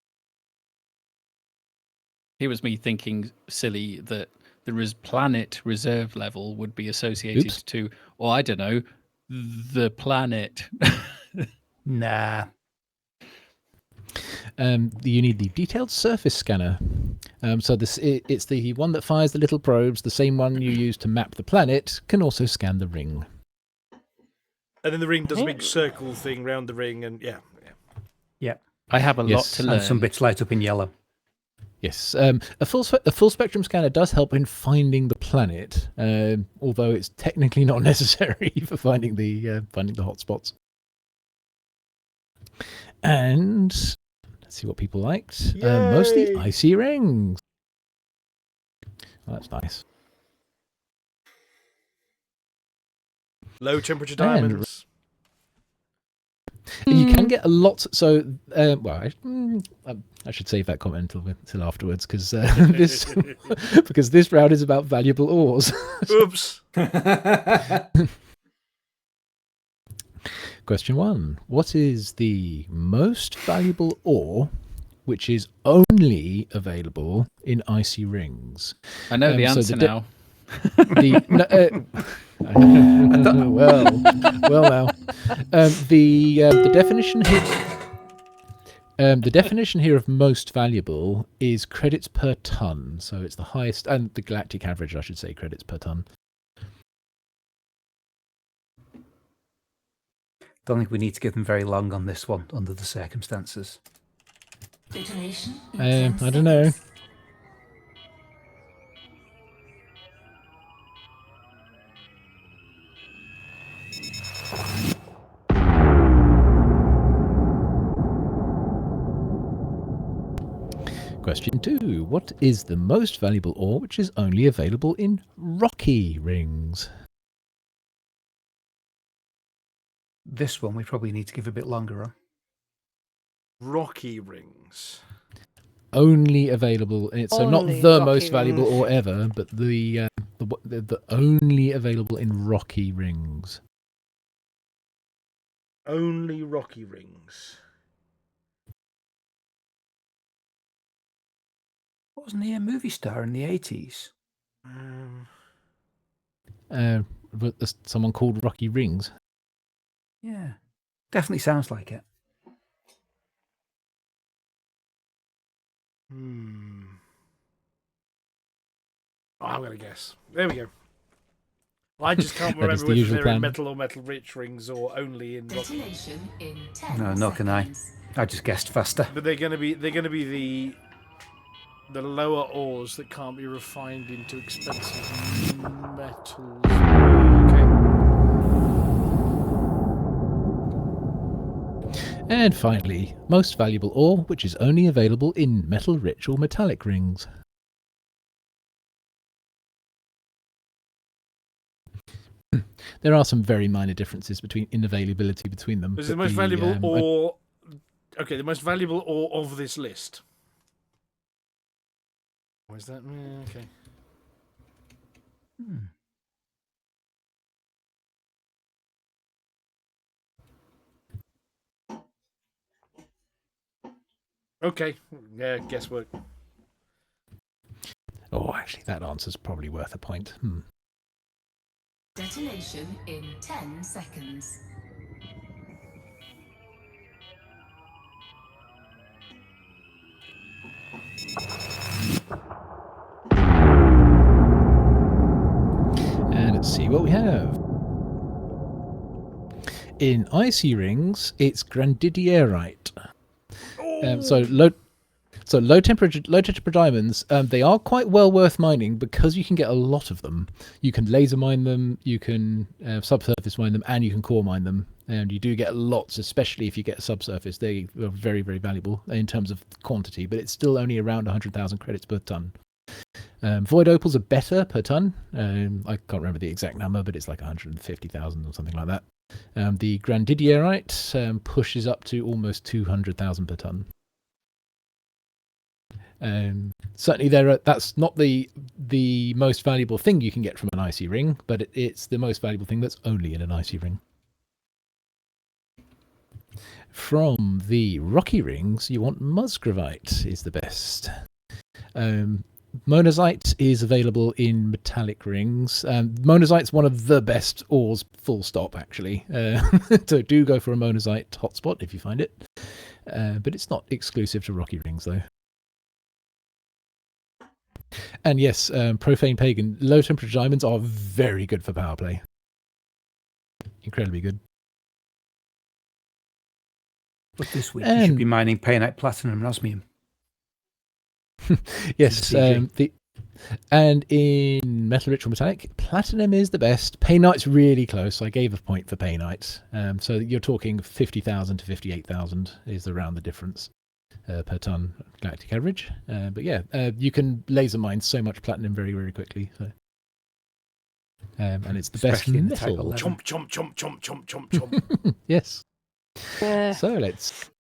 Here was me thinking silly that the planet reserve level would be associated to, or I don't know, the planet. Nah. You need the detailed surface scanner. So it's the one that fires the little probes, the same one you use to map the planet, can also scan the ring. And then the ring does a big circle thing round the ring, and yeah. I have a lot to learn. And some bits light up in yellow. Yes, a full spectrum scanner does help in finding the planet, although it's technically not necessary for finding the hotspots. And Let's see what people liked. Mostly icy rings. Well, that's nice. Low temperature diamonds. And you can get a lot. So, I should save that comment until afterwards, because this round is about valuable ores. Oops. Question 1. What is the most valuable ore which is only available in icy rings? I know the answer now. The definition here. The definition here of most valuable is credits per ton. So it's the highest, and the galactic average, I should say, credits per ton. Don't think we need to give them very long on this one under the circumstances. Detonation. I don't know. Question 2. What is the most valuable ore which is only available in rocky rings? This one we probably need to give a bit longer on. Rocky rings. Only available, so not Only the rocky most valuable rings. ore ever, but the only available in rocky rings. Only rocky rings. Wasn't he a movie star in the 80s? But there's someone called Rocky Rings. Yeah. Definitely sounds like it. I'm going to guess. There we go. I just can't That is remember the whether usual they're in plan. metal or metal-rich rings or only in rocky. Detonation in 10 No, nor can I. seconds. I just guessed faster. But they're going to be the lower ores that can't be refined into expensive metals. Okay. And finally, most valuable ore which is only available in metal-rich or metallic rings. There are some very minor differences in availability between them. Is it but the most valuable ore? Okay, the most valuable ore of this list. Where's that? Okay. Okay. Yeah, guesswork. Oh, actually, that answer's probably worth a point. Detonation in 10 seconds. And let's see what we have. In icy rings, it's grandidierite. So low temperature diamonds, they are quite well worth mining because you can get a lot of them. You can laser mine them, you can subsurface mine them, and you can core mine them. And you do get lots, especially if you get a subsurface. They are very, very valuable in terms of quantity, but it's still only around 100,000 credits per ton. Void opals are better per ton. I can't remember the exact number, but it's like 150,000 or something like that. The grandidierite pushes up to almost 200,000 per ton. Certainly that's not the most valuable thing you can get from an icy ring, but it's the most valuable thing that's only in an icy ring. From the rocky rings, you want musgravite is the best. Monazite is available in metallic rings. Monazite's one of the best ores, full stop, actually. So do go for a monazite hotspot if you find it. But it's not exclusive to rocky rings, though. And yes, Profane Pagan, low temperature diamonds are very good for power play. Incredibly good. But this week you should be mining painite, platinum, and osmium. Yes, and in metal rich or metallic, platinum is the best. Painite's really close. I gave a point for painite. So you're talking 50,000 to 58,000 is around the difference. per ton galactic average. But yeah, you can laser mine so much platinum very, very quickly. So. And it's the best Especially in the metal. Type 11. Chomp, chomp, chomp, chomp, chomp, chomp, chomp. Yes. Yeah. So let's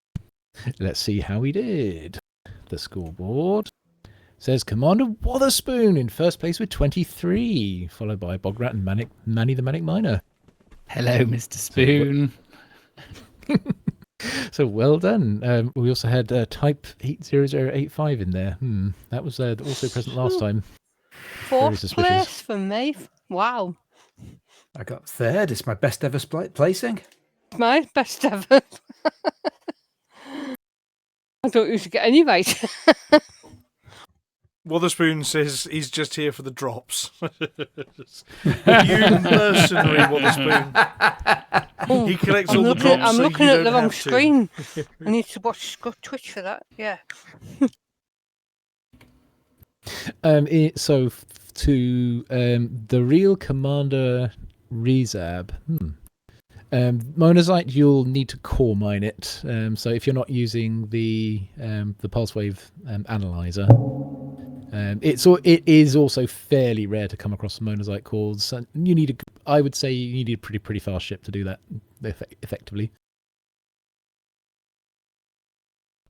see how we did. The scoreboard says Commander Wotherspoon in first place with 23, followed by Bograt and Manny the Manic Miner. Hello, Mr. Spoon. So well done. We also had Type Heat 0085 in there. That was also present last time. Fourth suspicious. place for me. Wow. I got third. It's my best ever placing. My best ever. I thought you should get any right. Wotherspoon says he's just here for the drops. You mercenary Wotherspoon. He collects all the drops. I'm so looking you at don't the wrong have to. screen. I need to watch Twitch for that. Yeah. To the real Commander Rezab. Monazite, you'll need to core mine it. So if you're not using the pulse wave analyzer, it is also fairly rare to come across monazite cores. And I would say you need a pretty fast ship to do that effectively.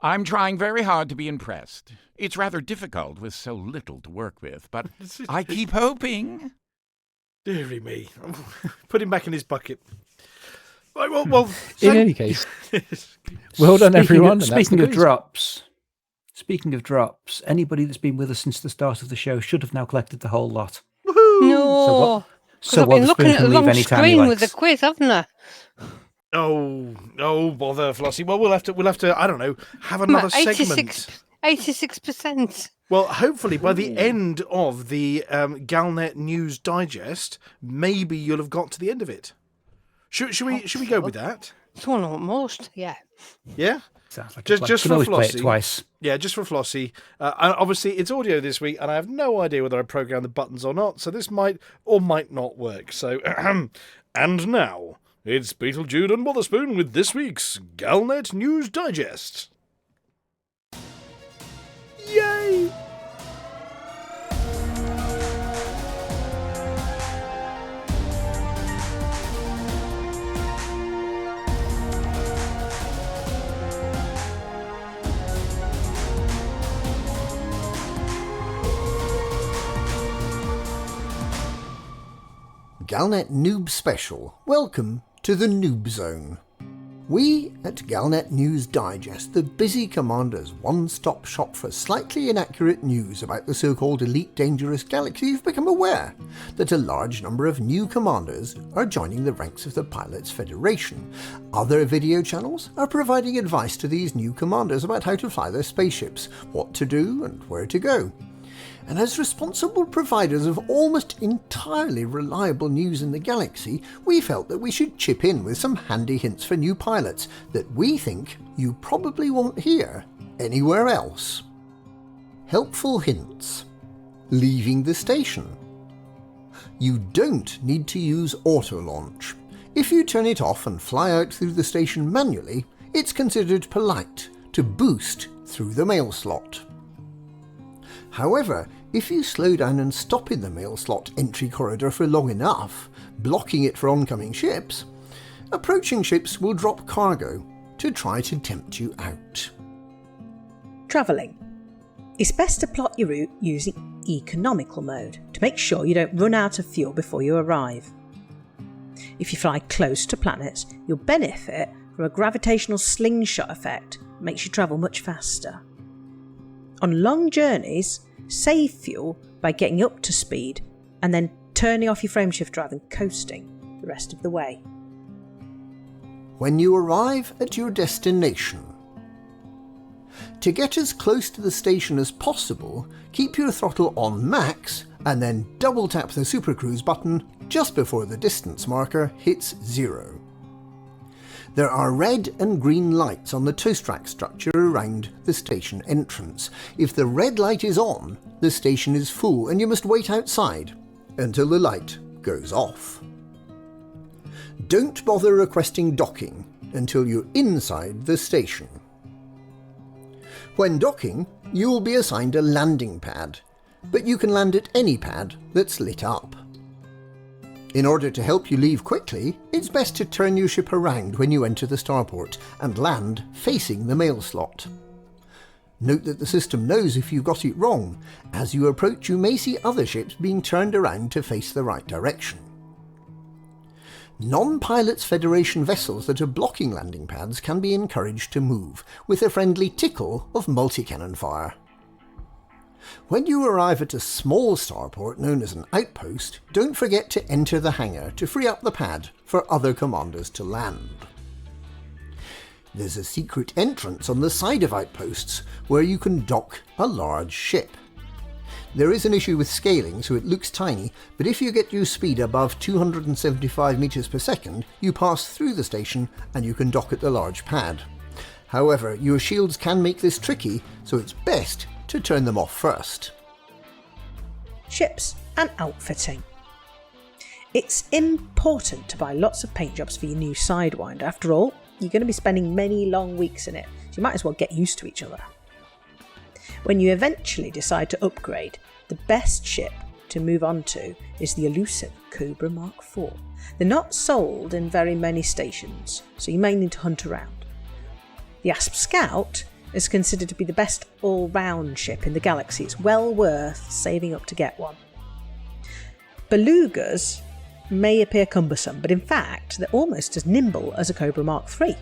I'm trying very hard to be impressed. It's rather difficult with so little to work with, but I keep hoping. Deary me. Put him back in his bucket. Right, well, in any case, well done, everyone. Speaking of drops, anybody that's been with us since the start of the show should have now collected the whole lot. Woohoo! No. So I've been looking at the wrong anytime screen with the quiz, haven't I? Oh, bother, Flossy. Well, we'll have to. I don't know, have another segment. 86%. Well, hopefully by the end of the Galnet News Digest, maybe you'll have got to the end of it. Should we go with that? It's one almost, yeah. Yeah? Sounds like just for play it Flossy. Twice. Yeah, just for Flossy. Obviously, it's audio this week, and I have no idea whether I programmed the buttons or not, so this might or might not work. So, and now, it's Beetlejude and Wotherspoon with this week's Galnet News Digest. Yay! Galnet Noob Special. Welcome to the Noob Zone. We at Galnet News Digest, the busy commander's one-stop shop for slightly inaccurate news about the so-called elite dangerous galaxy, have become aware that a large number of new commanders are joining the ranks of the Pilots Federation. Other video channels are providing advice to these new commanders about how to fly their spaceships, what to do and where to go. And as responsible providers of almost entirely reliable news in the galaxy, we felt that we should chip in with some handy hints for new pilots that we think you probably won't hear anywhere else. Helpful hints. Leaving the station. You don't need to use auto-launch. If you turn it off and fly out through the station manually, it's considered polite to boost through the mail slot. However, if you slow down and stop in the mail slot entry corridor for long enough, blocking it for oncoming ships, approaching ships will drop cargo to try to tempt you out. Travelling. It's best to plot your route using economical mode to make sure you don't run out of fuel before you arrive. If you fly close to planets, you'll benefit from a gravitational slingshot effect that makes you travel much faster. On long journeys, save fuel by getting up to speed and then turning off your frameshift drive and coasting the rest of the way. When you arrive at your destination. To get as close to the station as possible, keep your throttle on max and then double tap the Super Cruise button just before the distance marker hits 0. There are red and green lights on the toast rack structure around the station entrance. If the red light is on, the station is full and you must wait outside until the light goes off. Don't bother requesting docking until you're inside the station. When docking, you will be assigned a landing pad, but you can land at any pad that's lit up. In order to help you leave quickly, it's best to turn your ship around when you enter the starport and land facing the mail slot. Note that the system knows if you got it wrong. As you approach, you may see other ships being turned around to face the right direction. Non-Pilots Federation vessels that are blocking landing pads can be encouraged to move, with a friendly tickle of multi-cannon fire. When you arrive at a small starport known as an outpost, don't forget to enter the hangar to free up the pad for other commanders to land. There's a secret entrance on the side of outposts where you can dock a large ship. There is an issue with scaling, so it looks tiny, but if you get your speed above 275 meters per second, you pass through the station and you can dock at the large pad. However, your shields can make this tricky, so it's best to turn them off first. Ships and outfitting. It's important to buy lots of paint jobs for your new Sidewinder. After all, you're going to be spending many long weeks in it, so you might as well get used to each other. When you eventually decide to upgrade, the best ship to move on to is the elusive Cobra Mark IV. They're not sold in very many stations, so you may need to hunt around. The Asp Scout is considered to be the best all-round ship in the galaxy. It's well worth saving up to get one. Belugas may appear cumbersome, but in fact they're almost as nimble as a Cobra Mark III.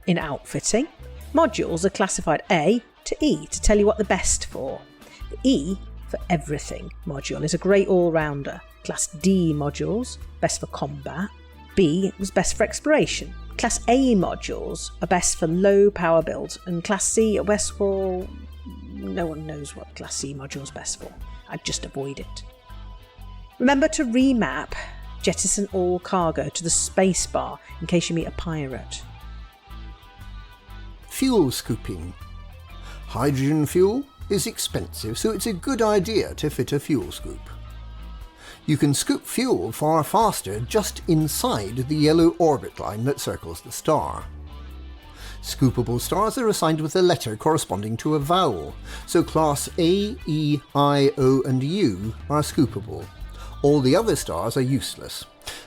In outfitting, modules are classified A to E to tell you what they're best for. The E for everything module is a great all-rounder. Class D modules, best for combat. B was best for exploration. Class A modules are best for low power builds, and Class C are best for... no one knows what Class C module is best for. I'd just avoid it. Remember to remap, jettison all cargo to the space bar in case you meet a pirate. Fuel scooping. Hydrogen fuel is expensive, so it's a good idea to fit a fuel scoop. You can scoop fuel far faster just inside the yellow orbit line that circles the star. Scoopable stars are assigned with a letter corresponding to a vowel, so class A, E, I, O and U are scoopable. All the other stars are useless.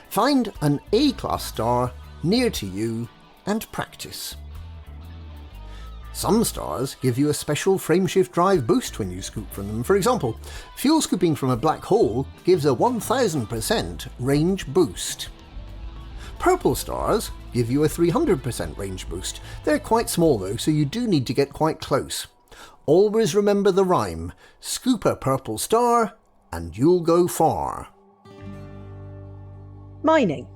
Find an A-class star near to you and practice. Some stars give you a special frameshift drive boost when you scoop from them. For example, fuel scooping from a black hole gives a 1000% range boost. Purple stars give you a 300% range boost. They're quite small though, so you do need to get quite close. Always remember the rhyme, scoop a purple star and you'll go far. Mining.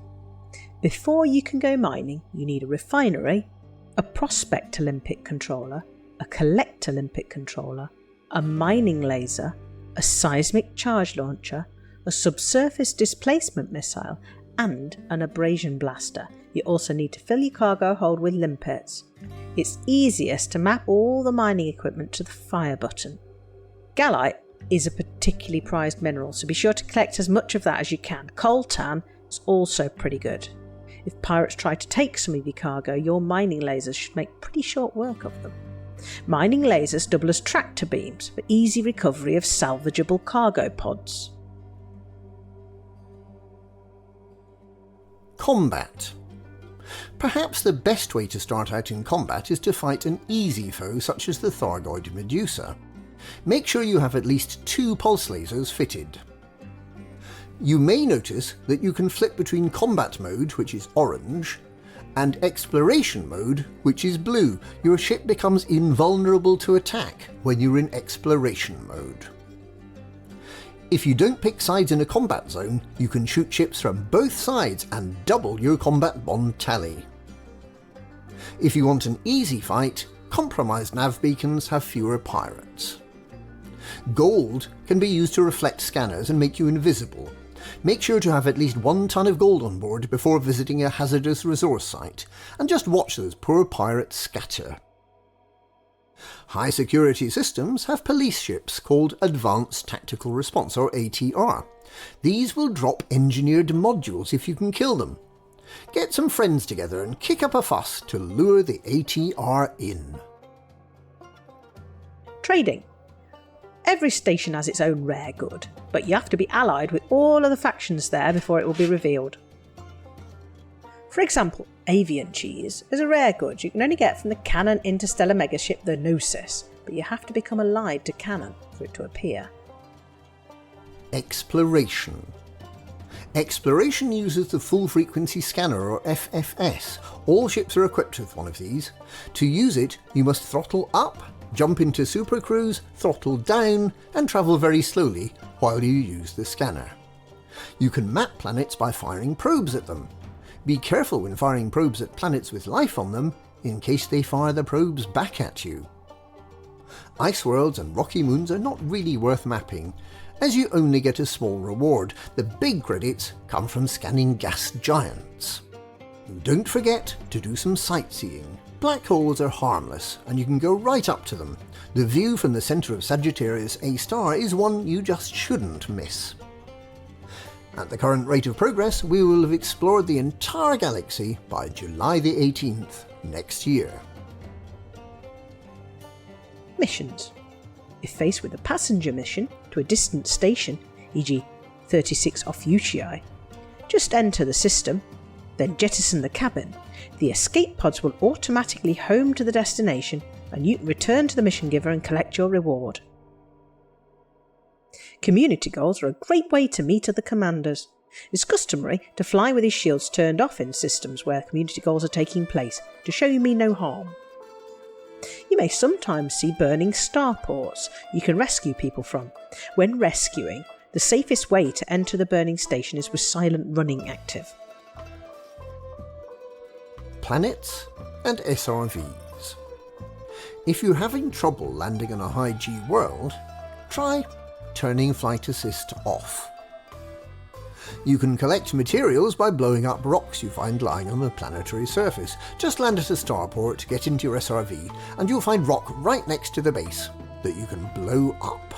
Before you can go mining, you need a refinery, a prospect Olympic controller, a collect Olympic controller, a mining laser, a seismic charge launcher, a subsurface displacement missile, and an abrasion blaster. You also need to fill your cargo hold with limpets. It's easiest to map all the mining equipment to the fire button. Gallite is a particularly prized mineral, so be sure to collect as much of that as you can. Coltan is also pretty good. If pirates try to take some of your cargo, your mining lasers should make pretty short work of them. Mining lasers double as tractor beams for easy recovery of salvageable cargo pods. Combat. Perhaps the best way to start out in combat is to fight an easy foe such as the Thargoid Medusa. Make sure you have at least 2 pulse lasers fitted. You may notice that you can flip between combat mode, which is orange, and exploration mode, which is blue. Your ship becomes invulnerable to attack when you're in exploration mode. If you don't pick sides in a combat zone, you can shoot ships from both sides and double your combat bond tally. If you want an easy fight, compromised nav beacons have fewer pirates. Gold can be used to reflect scanners and make you invisible. Make sure to have at least 1 ton of gold on board before visiting a hazardous resource site, and just watch those poor pirates scatter. High security systems have police ships called Advanced Tactical Response, or ATR. These will drop engineered modules if you can kill them. Get some friends together and kick up a fuss to lure the ATR in. Trading. Every station has its own rare good, but you have to be allied with all of the factions there before it will be revealed. For example, avian cheese is a rare good you can only get from the Canon interstellar megaship the Gnosis, but you have to become allied to Canon for it to appear. Exploration. Exploration uses the Full Frequency Scanner, or FFS. All ships are equipped with one of these. To use it, you must throttle up, jump into Super Cruise, throttle down, and travel very slowly while you use the scanner. You can map planets by firing probes at them. Be careful when firing probes at planets with life on them, in case they fire the probes back at you. Ice worlds and rocky moons are not really worth mapping, as you only get a small reward. The big credits come from scanning gas giants. Don't forget to do some sightseeing. Black holes are harmless, and you can go right up to them. The view from the centre of Sagittarius A star is one you just shouldn't miss. At the current rate of progress, we will have explored the entire galaxy by July the 18th next year. Missions. If faced with a passenger mission to a distant station, e.g. 36 Ophiuchii, just enter the system, then jettison the cabin. The escape pods will automatically home to the destination, and you can return to the mission giver and collect your reward. Community goals are a great way to meet other commanders. It's customary to fly with his shields turned off in systems where community goals are taking place, to show you mean no harm. You may sometimes see burning starports you can rescue people from. When rescuing, the safest way to enter the burning station is with silent running active. Planets and SRVs. If you're having trouble landing on a high G world, try turning flight assist off. You can collect materials by blowing up rocks you find lying on the planetary surface. Just land at a starport, get into your SRV, and you'll find rock right next to the base that you can blow up.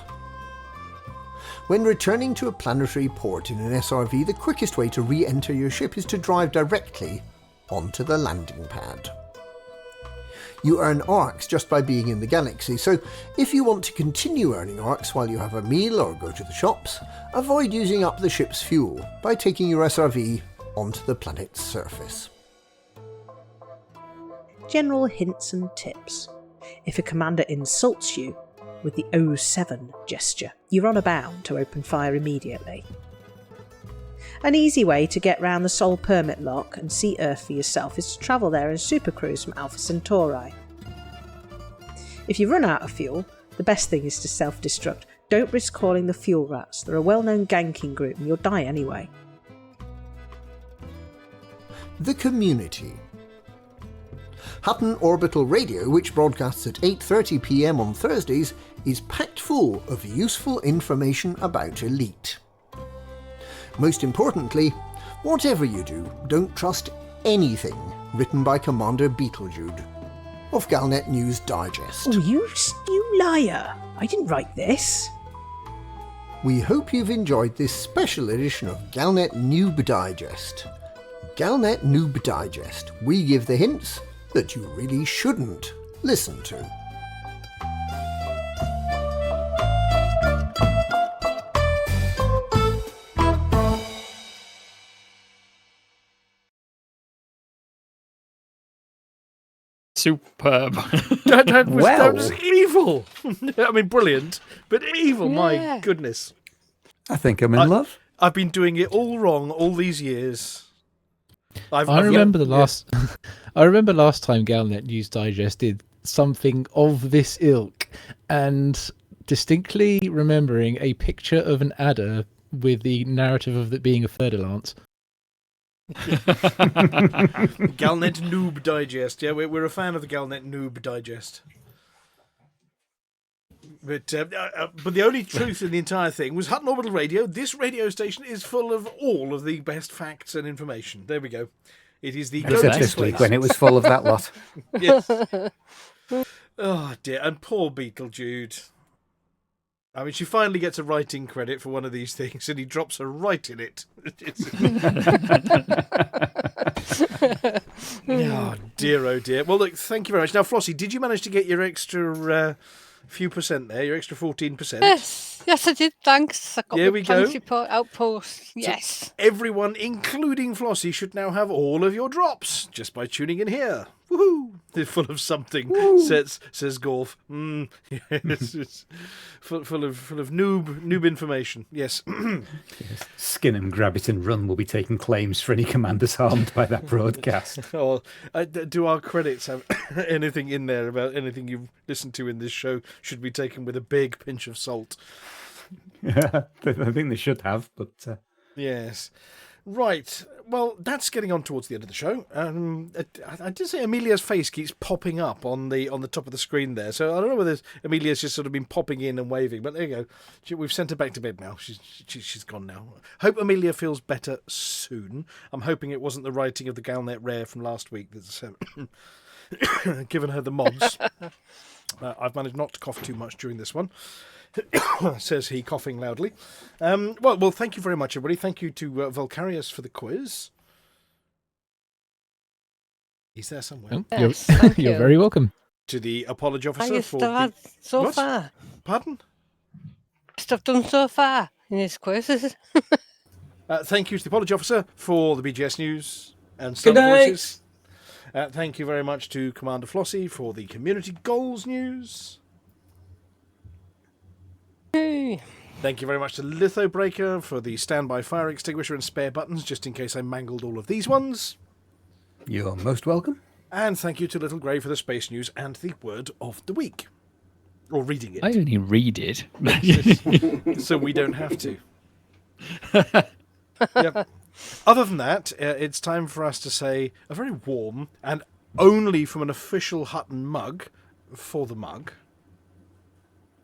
When returning to a planetary port in an SRV, the quickest way to re-enter your ship is to drive directly onto the landing pad. You earn arcs just by being in the galaxy, so if you want to continue earning arcs while you have a meal or go to the shops, avoid using up the ship's fuel by taking your SRV onto the planet's surface. General hints and tips. If a commander insults you with the 07 gesture, you're on a bound to open fire immediately. An easy way to get round the Sol Permit lock and see Earth for yourself is to travel there in Super Cruise from Alpha Centauri. If you run out of fuel, the best thing is to self-destruct. Don't risk calling the fuel rats. They're a well-known ganking group and you'll die anyway. The community. Hutton Orbital Radio, which broadcasts at 8:30 PM on Thursdays, is packed full of useful information about Elite. Most importantly, whatever you do, don't trust anything written by Commander Beetlejude of Galnet News Digest. Oh, you liar! I didn't write this. We hope you've enjoyed this special edition of Galnet Noob Digest. Galnet Noob Digest. We give the hints that you really shouldn't listen to. Superb. That was evil. I mean, brilliant, but evil. Yeah. My goodness. I think I'm in love. I've been doing it all wrong all these years. I remember last time Galnet News Digest did something of this ilk, and distinctly remembering a picture of an adder with the narrative of it being a fer-de-lance. Galnet Noob Digest. Yeah, we're a fan of the Galnet Noob Digest. But the only truth in the entire thing was Hutton Orbital Radio. This radio station is full of all of the best facts and information. There we go. It is the Except this week when it was full of that lot. Yes. Oh dear, and poor Beetlejude. I mean, she finally gets a writing credit for one of these things, and he drops her right in it. Oh dear, oh dear. Well, look, thank you very much. Now, Flossy, did you manage to get your extra few percent there, your extra 14%. Yes, I did. Thanks. I got Here my we go. report outpost. Yes. Everyone, including Flossy, should now have all of your drops just by tuning in here. Woohoo! They're full of something, says Golf. Yes, it's full of noob information. Yes. Yes. Skin 'em, grab it and run will be taking claims for any commanders harmed by that broadcast. Oh, do our credits have anything in there about anything you've listened to in this show should be taken with a big pinch of salt? Yeah, I think they should have, but... Yes. Right. Well, that's getting on towards the end of the show. I did say Amelia's face keeps popping up on the top of the screen there, so I don't know whether Amelia's just sort of been popping in and waving, but there you go. We've sent her back to bed now. She's gone now. Hope Amelia feels better soon. I'm hoping it wasn't the writing of the Galnet Rare from last week that's given her the mobs. I've managed not to cough too much during this one. Says he, coughing loudly. Well, thank you very much, everybody. Thank you to Vulkarius for the quiz. He's there somewhere. Oh, Yes, you're very welcome. To the apology officer Highest for I've had so What? far. Pardon? Best I've done so far in his quizzes. Thank you to the apology officer for the BGS news and Good some night. voices. Thank you very much to Commander Flossy for the community goals news. Yay. Thank you very much to Lithobreaker for the standby fire extinguisher and spare buttons, just in case I mangled all of these ones. You're most welcome. And thank you to Little Grey for the space news and the word of the week. Or reading it. I only read it. So we don't have to. Yep. Other than that, it's time for us to say a very warm and only from an official Hutton mug for the mug.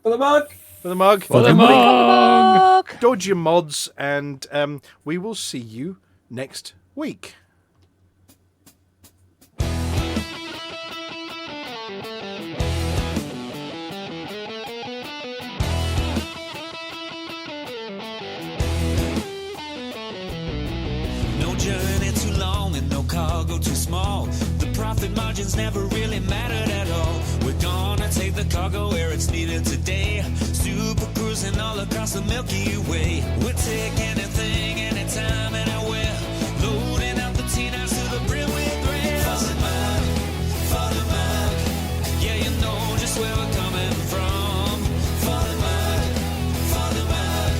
For the mug. For the mug. For the Everybody, mug. dodge your mods, and we will see you next week. No journey too long and no cargo too small. The profit margins never really mattered at all. We're gonna take the cargo where it's needed today. Super cruising all across the Milky Way. We'll take anything, anytime, anywhere. Loading up the T-9s to the brim with grain. For the mug, yeah, you know just where we're coming from. For the mug,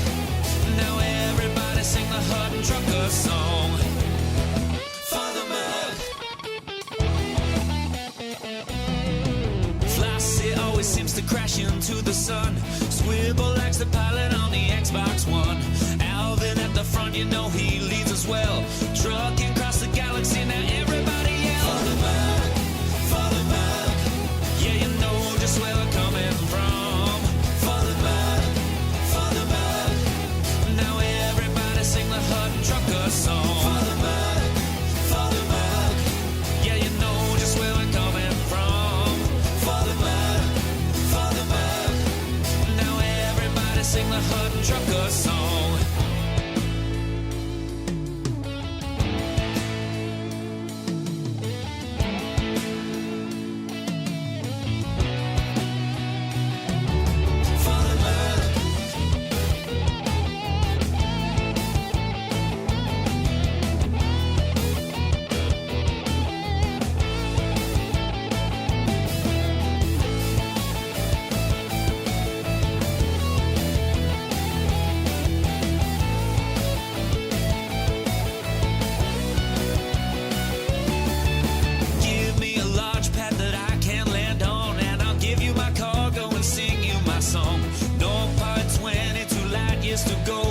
now everybody sing the Hutton Trucker song. For the mug. Flossy always seems to crash into the sun. Swivel likes the pilot on the Xbox One. Alvin at the front, you know he leads us well. Trucking across the galaxy, now everybody yell. For the mug, yeah, you know just where we're coming from. For the mug, now everybody sing the Hutton Trucker song. For the mug, yeah, you know just where we're coming from. For the mug, now everybody sing the Hutton Trucker song. Give me a launch pad that I can land on, and I'll give you my cargo and sing you my song. No part 22 light years to go.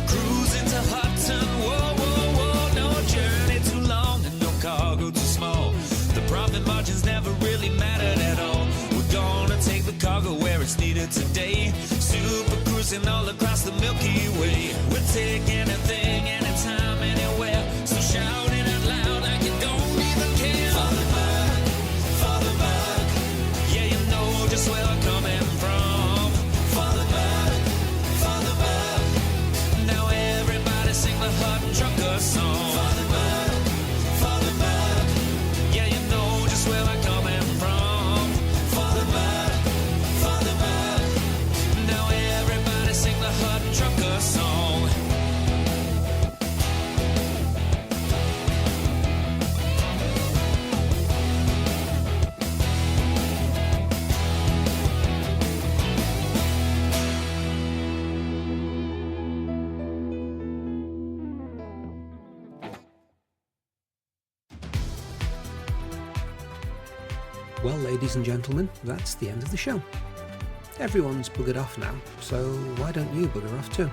Cruising to Hutton, whoa, whoa, whoa. No journey too long and no cargo too small. The profit margins never really mattered at all. We're gonna take the cargo where it's needed today. Super cruising all across the Milky Way. We'll take anything, anytime, anywhere. So shouting out loud like you don't even care. For the mug, yeah, you know just where we're coming from. For the mug, now everybody sing the Hutton Trucker song. For the mug, yeah, you know just where we're coming from. For the mug, Well, ladies and gentlemen, that's the end of the show. Everyone's buggered off now, so why don't you bugger off too?